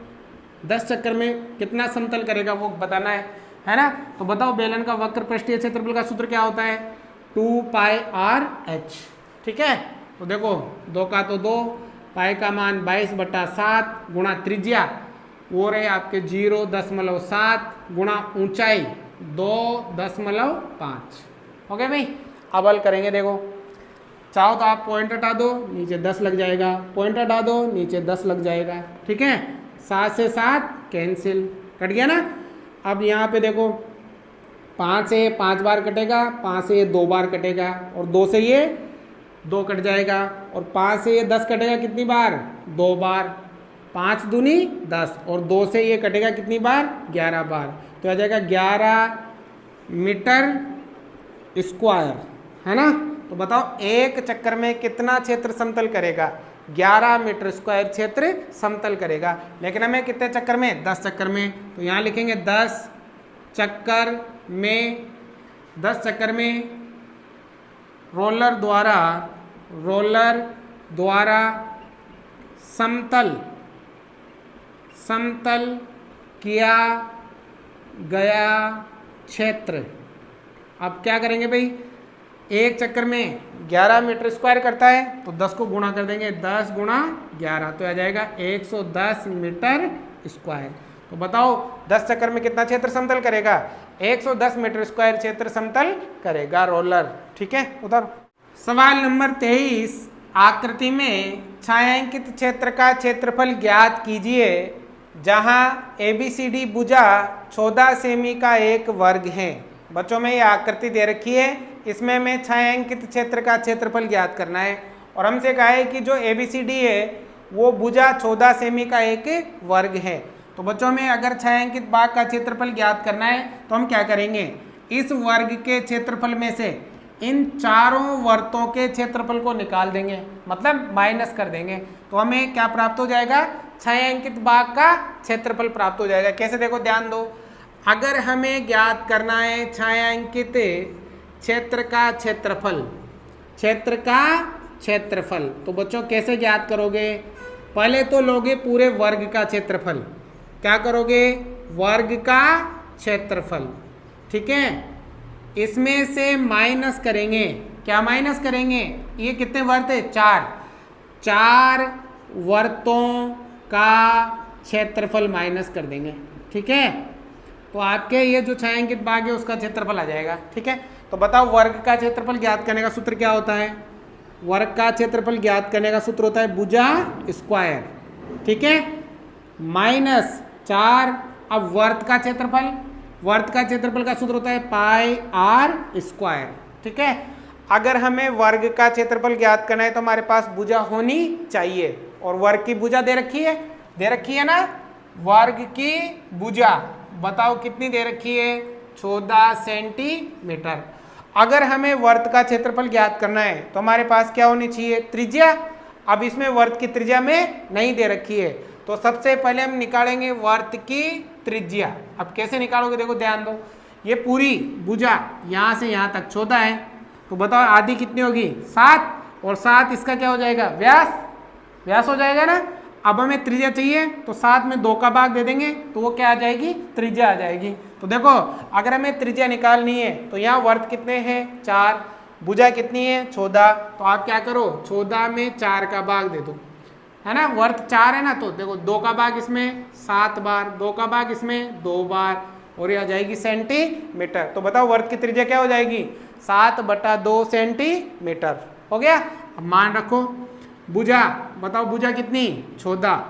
10 चक्कर में कितना समतल करेगा वो बताना है ना। तो बताओ बेलन का वक्र पृष्ठीय क्षेत्रफल का सूत्र क्या होता है, 2πr/h, ठीक है। तो देखो 2 का तो 2, पाई का मान 22/7 गुणा त्रिज्या वो रहे आपके 0.7 गुणा ऊंचाई 2.5, हो गया भाई। अब हल करेंगे, देखो चाहो तो आप पॉइंट हटा दो, नीचे 10 लग जाएगा, पॉइंट हटा दो, नीचे 10 लग जाएगा, ठीक है। 7 से 7 कैंसिल, कट गया ना। अब यहाँ पे देखो 5 से 5 बार कटेगा, 5 से ये 2 बार कटेगा और 2 से ये 2 कट जाएगा और 5 से ये 10 कटेगा कितनी बार, 2 बार, 5 दूनी 10 और 2 से ये कटेगा कितनी बार, 11 बार। तो आ जाएगा 11 मीटर स्क्वायर, है ना। तो बताओ 1 चक्कर में कितना क्षेत्र समतल करेगा, 11 मीटर स्क्वायर क्षेत्र समतल करेगा। लेकिन हमें कितने चक्कर में, 10 चक्कर में। तो यहाँ लिखेंगे 10 चक्कर में, 10 चक्कर में रोलर द्वारा समतल किया गया क्षेत्र। अब क्या करेंगे भाई, 1 चक्कर में 11 मीटर स्क्वायर करता है तो 10 को गुणा कर देंगे, 10 गुणा 11 तो आ जाएगा 110 मीटर स्क्वायर। तो बताओ 10 चक्कर में कितना क्षेत्र समतल करेगा, 110 मीटर स्क्वायर क्षेत्र समतल करेगा रोलर, ठीक है। उधर सवाल नंबर 23, आकृति में छायांकित क्षेत्र का क्षेत्रफल ज्ञात कीजिए जहां ABCD भुजा 14 सेमी का एक वर्ग है। बच्चों में ये आकृति दे रखी है, इसमें हमें छायांकित क्षेत्र का क्षेत्रफल ज्ञात करना है और हमसे कहा है कि जो ABCD है वो भुजा 14 सेमी का एक वर्ग है। तो बच्चों में अगर छायांकित भाग का क्षेत्रफल ज्ञात करना है तो हम क्या करेंगे, इस वर्ग के क्षेत्रफल में से इन चारों वर्तों के क्षेत्रफल को निकाल देंगे, मतलब माइनस कर देंगे। तो हमें क्या प्राप्त हो जाएगा, छायांकित भाग का क्षेत्रफल प्राप्त हो जाएगा। कैसे, देखो ध्यान दो, अगर हमें ज्ञात करना है छायांकित क्षेत्र का क्षेत्रफल, तो बच्चों कैसे ज्ञात करोगे, पहले तो लोगे पूरे वर्ग का क्षेत्रफल। क्या करोगे? वर्ग का क्षेत्रफल, ठीक है। इसमें से माइनस करेंगे। क्या माइनस करेंगे? ये कितने वर्त है? 4। 4 वर्तों का क्षेत्रफल माइनस कर देंगे, ठीक है। तो आपके ये जो छायांकित भाग है उसका क्षेत्रफल आ जाएगा, ठीक है। तो बताओ वर्ग का क्षेत्रफल ज्ञात करने का सूत्र क्या होता है? वर्ग का क्षेत्रफल ज्ञात करने का सूत्र होता है भुजा स्क्वायर, ठीक है, माइनस 4। अब वर्त का क्षेत्रफल, वर्त का क्षेत्रफल का सूत्र होता है पाई आर स्क्वायर, ठीक है। अगर हमें वर्ग का क्षेत्रफल ज्ञात करना है तो हमारे पास भुजा होनी चाहिए, और वर्ग की भुजा दे रखी है, दे रखी है ना। वर्ग की भुजा बताओ कितनी दे रखी है? 14 सेंटीमीटर। अगर हमें वर्त का क्षेत्रफल ज्ञात करना है तो हमारे पास क्या होनी चाहिए? त्रिज्या। अब इसमें वर्त की त्रिज्या में नहीं दे रखी है, तो सबसे पहले हम निकालेंगे वर्त की त्रिज्या। अब कैसे निकालोगे? देखो ध्यान दो, ये पूरी भुजा यहाँ से यहाँ तक 14 है, तो बताओ आधी कितनी होगी? 7, और 7 इसका क्या हो जाएगा? व्यास, व्यास हो जाएगा ना। अब हमें त्रिज्या चाहिए तो 7 में 2 का भाग दे देंगे तो वो क्या आ जाएगी? त्रिज्या आ जाएगी। तो देखो अगर हमें त्रिज्या निकालनी है तो यहाँ वर्त कितने हैं? 4, भुजा कितनी है? 14। तो आप क्या करो? 14 में 4 का भाग दे दो, है ना। वर्त 4 है ना, तो देखो 2 का भाग इसमें 7 बार, 2 का भाग इसमें 2 बार, और ये आ जाएगी सेंटीमीटर। तो बताओ वर्त की त्रिज्या क्या हो जाएगी? 7/2 सेंटीमीटर हो गया। अब मान रखो भुजा, बताओ भुजा कितनी? 14,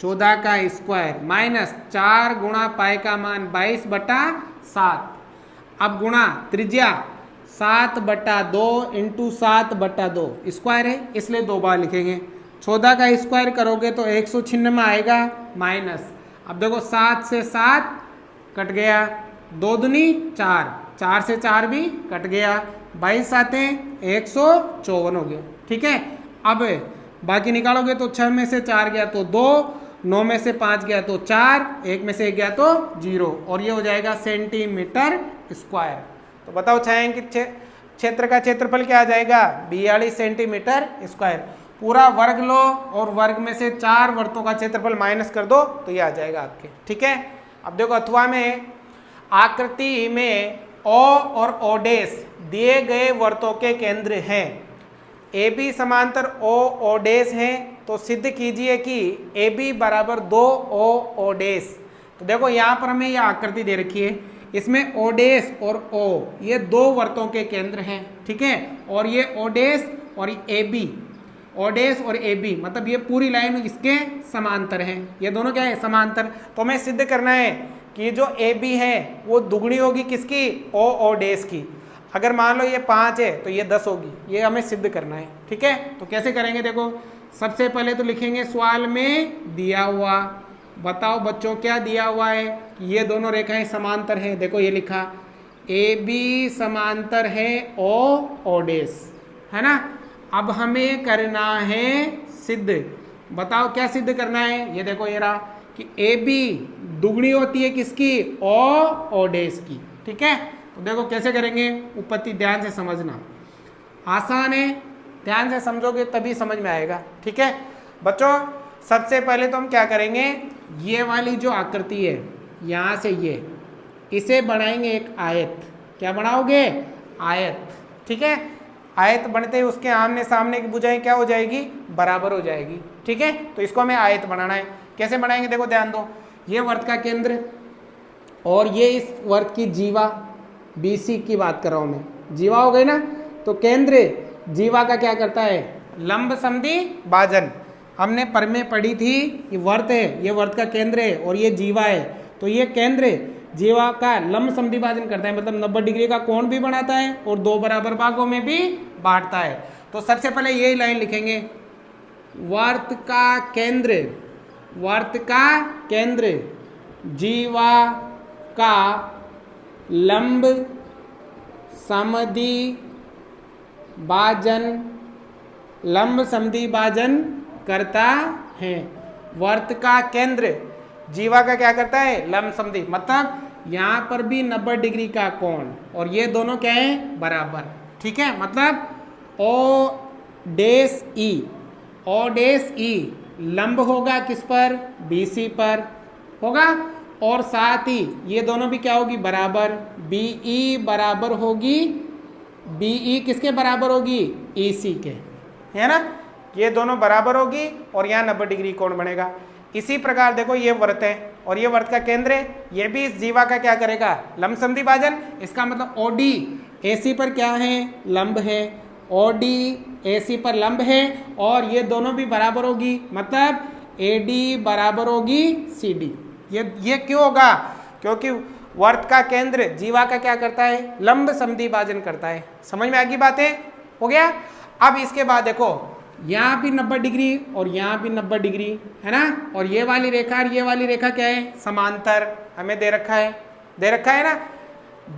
14 का स्क्वायर माइनस 4 गुणा पाई का मान 22/7। अब गुणा त्रिज्या 7/2 इंटू 7/2, स्क्वायर है इसलिए 2 बार लिखेंगे। 14 का स्क्वायर करोगे तो 196 आएगा माइनस। अब देखो 7 से 7 कट गया, 2 दूनी 4, 4 से 4 भी कट गया, 22 आते 154 हो गया, ठीक है। अब बाकी निकालोगे तो 6 में से 4 गया तो 2, 9 में से 5 गया तो 4, 1 में से 1 गया तो 0, और ये हो जाएगा सेंटीमीटर स्क्वायर। तो बताओ छायांकित क्षेत्र का क्षेत्रफल क्या आ जाएगा? 42 सेंटीमीटर स्क्वायर। पूरा वर्ग लो और वर्ग में से 4 वर्तों का क्षेत्रफल माइनस कर दो तो ये आ जाएगा आपके, ठीक है। अब देखो अथवा में आकृति में O और O डैश दिए गए वर्तों के केंद्र हैं। AB समांतर O डैश है, तो सिद्ध कीजिए कि AB बराबर 2 O डैश। तो देखो यहाँ पर हमें यह आकृति दे रखी है, इसमें O डैश और O ये 2 वर्तों के केंद्र हैं, ठीक है। और ये O डैश और AB, O डैश और AB मतलब ये पूरी लाइन इसके समांतर हैं, ये दोनों क्या है? समांतर। तो हमें सिद्ध करना है कि जो AB है वो दुगनी होगी किसकी? O डैश की। अगर मान लो ये 5 है तो ये 10 होगी, ये हमें सिद्ध करना है, ठीक है। तो कैसे करेंगे? देखो सबसे पहले तो लिखेंगे सवाल में दिया हुआ। बताओ बच्चों क्या दिया हुआ है? कि ये दोनों रेखाएं समांतर हैं। देखो ये लिखा AB समांतर है O डैश, है ना। अब हमें करना है सिद्ध। बताओ क्या सिद्ध करना है? ये देखो ये रहा कि AB दुगनी होती है किसकी? O डैश की, ठीक है। तो देखो कैसे करेंगे, उत्पत्ति ध्यान से समझना, आसान है, ध्यान से समझोगे तभी समझ में आएगा, ठीक है बच्चों। सबसे पहले तो हम क्या करेंगे, ये वाली जो आकृति है यहाँ से ये, इसे बनाएंगे एक आयत। क्या बनाओगे? आयत, ठीक है। आयत बनते ही उसके आमने सामने की भुजाएं क्या हो जाएगी? बराबर हो जाएगी, ठीक है। तो इसको हमें आयत बनाना है। कैसे बनाएंगे? देखो ध्यान दो, ये वर्त का केंद्र और ये इस वर्त की जीवा, BC की बात कर रहा हूँ मैं, जीवा हो गई ना। तो केंद्र जीवा का क्या करता है? लंब समद्वि भाजन। हमने पर में पढ़ी थी कि वर्त है, ये वर्त का केंद्र है और ये जीवा है, तो ये केंद्र जीवा का लंब समद्वि भाजन करता है, मतलब 90 डिग्री का कोण भी बनाता है और 2 बराबर भागों में भी बांटता है। तो सबसे पहले यही लाइन लिखेंगे, वर्त का केंद्र, वर्त का केंद्र जीवा का लंब समद्वि भाजन, लंब समद्वि भाजन करता है। वर्त का केंद्र जीवा का क्या करता है? लंब समद्वि, मतलब यहाँ पर भी 90 डिग्री का कोण और ये दोनों क्या है? बराबर, ठीक है। मतलब O डैश E लंब होगा किस पर, BC पर होगा, और साथ ही ये दोनों भी क्या होगी, बराबर, BE बराबर होगी, BE किसके बराबर होगी, EC के, है ना, ये दोनों बराबर होगी और यहाँ 90 डिग्री कोण बनेगा। इसी प्रकार देखो ये वृत्त है और ये वृत्त का केंद्र है, ये भी इस जीवा का क्या करेगा, लंब समद्वि भाजन। इसका मतलब OD AC पर क्या है, लंब है, OD AC पर लंब है, और ये दोनों भी बराबर होगी, मतलब AD बराबर होगी CD। ये क्यों होगा, क्योंकि वर्त का केंद्र जीवा का क्या करता है, लंब समद्वि भाजन करता है। समझ में आ गई बातें, हो गया। अब इसके बाद देखो यहाँ भी 90 डिग्री और यहाँ भी 90 डिग्री है ना, और ये वाली रेखा और ये वाली रेखा क्या है, समांतर हमें दे रखा है ना।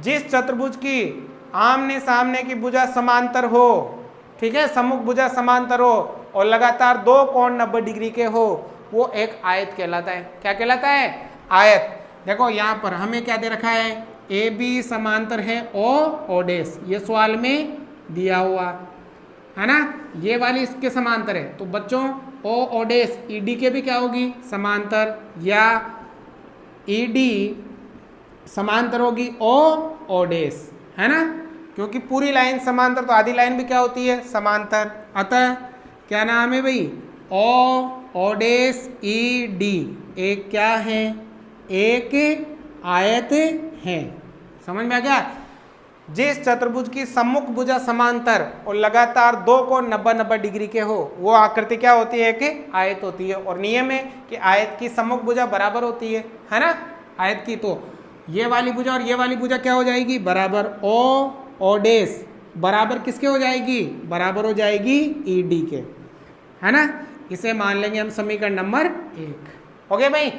जिस चतुर्भुज की आमने सामने की भुजा समांतर हो, ठीक है, सम्मुख भुजा समांतर हो और लगातार दो कोण 90 डिग्री के हो, वो एक आयत कहलाता है। क्या कहलाता है, आयत। देखो यहाँ पर हमें क्या दे रखा है, AB समांतर है O डैश, ये सवाल में दिया हुआ है ना, ये वाली इसके समांतर है, तो बच्चों O डैश ED के भी क्या होगी, समांतर, या ED समांतर होगी O डैश, है ना, क्योंकि पूरी लाइन समांतर तो आधी लाइन भी क्या होती है, समांतर। अतः क्या नाम है भाई, O डैश ED एक क्या है, एक आयत है। समझ में आ गया। जिस चतुर्भुज की सम्मुख भुजा समांतर और लगातार दो कोण 90-90 डिग्री के हो, वो आकृति क्या होती है, कि आयत होती है। और नियम है कि आयत की सम्मुख भुजा बराबर होती है ना, आयत की। तो ये वाली भुजा और ये वाली भुजा क्या हो जाएगी, बराबर। O डैश बराबर किसके हो जाएगी, बराबर हो जाएगी ED के, है ना। इसे मान लेंगे हम समीकरण नंबर 1। हो गए भाई,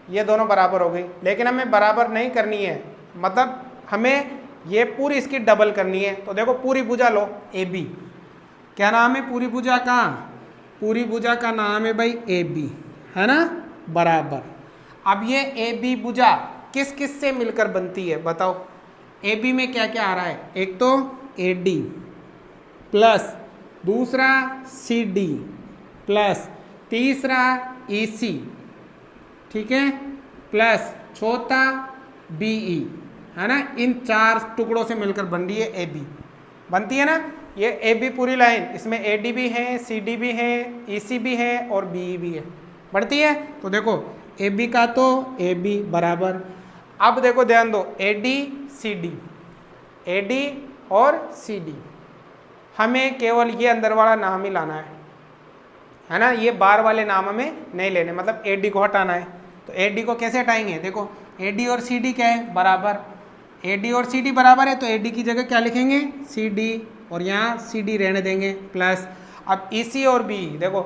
ये दोनों बराबर हो गई। लेकिन हमें बराबर नहीं करनी है, मतलब हमें ये पूरी इसकी डबल करनी है। तो देखो पूरी भुजा लो AB, क्या नाम है पूरी भुजा का, पूरी भुजा का नाम है भाई AB, है ना, बराबर। अब ये AB भुजा किस किस से मिलकर बनती है, बताओ। AB में क्या क्या आ रहा है, एक तो AD प्लस दूसरा CD प्लस तीसरा EC, ठीक है, प्लस चौथा BE, है ना। इन चार टुकड़ों से मिलकर बन रही है AB, बनती है ना। ये AB पूरी लाइन, इसमें AD भी है, CD भी है, EC भी है और BE भी है, बढ़ती है। तो देखो AB का तो AB बराबर। अब देखो ध्यान दो, AD और CD, हमें केवल ये अंदर वाला नाम ही लाना है ना, ये बाहर वाले नाम हमें नहीं लेने, मतलब AD को हटाना है। तो AD को कैसे हटाएंगे, देखो AD और CD क्या है, बराबर। AD और CD बराबर है तो AD की जगह क्या लिखेंगे, CD, और यहाँ CD रहने देंगे, प्लस। अब EC और BE, देखो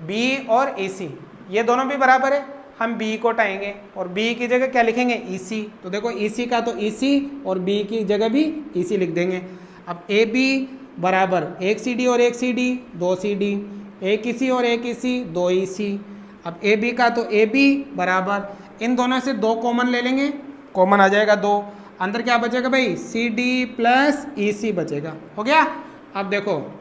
BE और EC ये दोनों भी बराबर है, हम BE को हटाएंगे और BE की जगह क्या लिखेंगे, EC। तो देखो EC का तो EC और BE की जगह भी EC लिख देंगे। अब AB बराबर एक CD और एक CD, दो CD, एक EC और एक EC, दो EC। अब AB का तो AB बराबर, इन दोनों से दो कॉमन ले लेंगे, कॉमन आ जाएगा 2, अंदर क्या बचेगा भाई, CD प्लस EC बचेगा। हो गया। अब देखो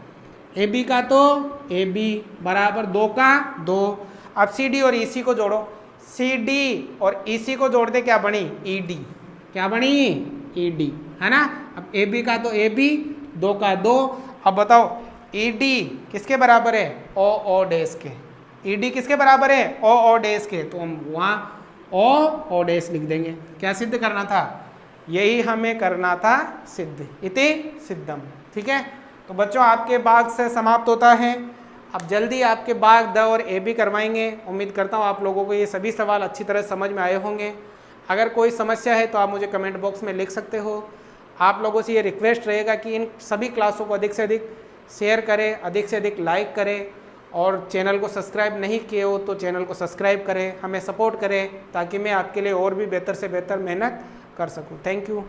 AB का तो AB बराबर 2 का 2। अब CD और EC को जोड़ो, CD और EC को जोड़ दे, क्या बनी, ED, क्या बनी, ED, है ना। अब AB का तो AB 2 का 2। अब बताओ ED किसके बराबर है, O डैश के। ED किसके बराबर है, O डैश के। तो हम वहाँ O डैश लिख देंगे। क्या सिद्ध करना था, यही हमें करना था सिद्ध, इति सिद्धम। ठीक है। तो बच्चों आपके भाग से समाप्त होता है। अब जल्दी आपके भाग द और ए भी करवाएंगे। उम्मीद करता हूँ आप लोगों को ये सभी सवाल अच्छी तरह समझ में आए होंगे। अगर कोई समस्या है तो आप मुझे कमेंट बॉक्स में लिख सकते हो। आप लोगों से ये रिक्वेस्ट रहेगा कि इन सभी क्लासों को अधिक से अधिक शेयर करें, अधिक से अधिक लाइक करें, और चैनल को सब्सक्राइब नहीं किए हो तो चैनल को सब्सक्राइब करें, हमें सपोर्ट करें ताकि मैं आपके लिए और भी बेहतर से बेहतर मेहनत कर सकूं। Thank you.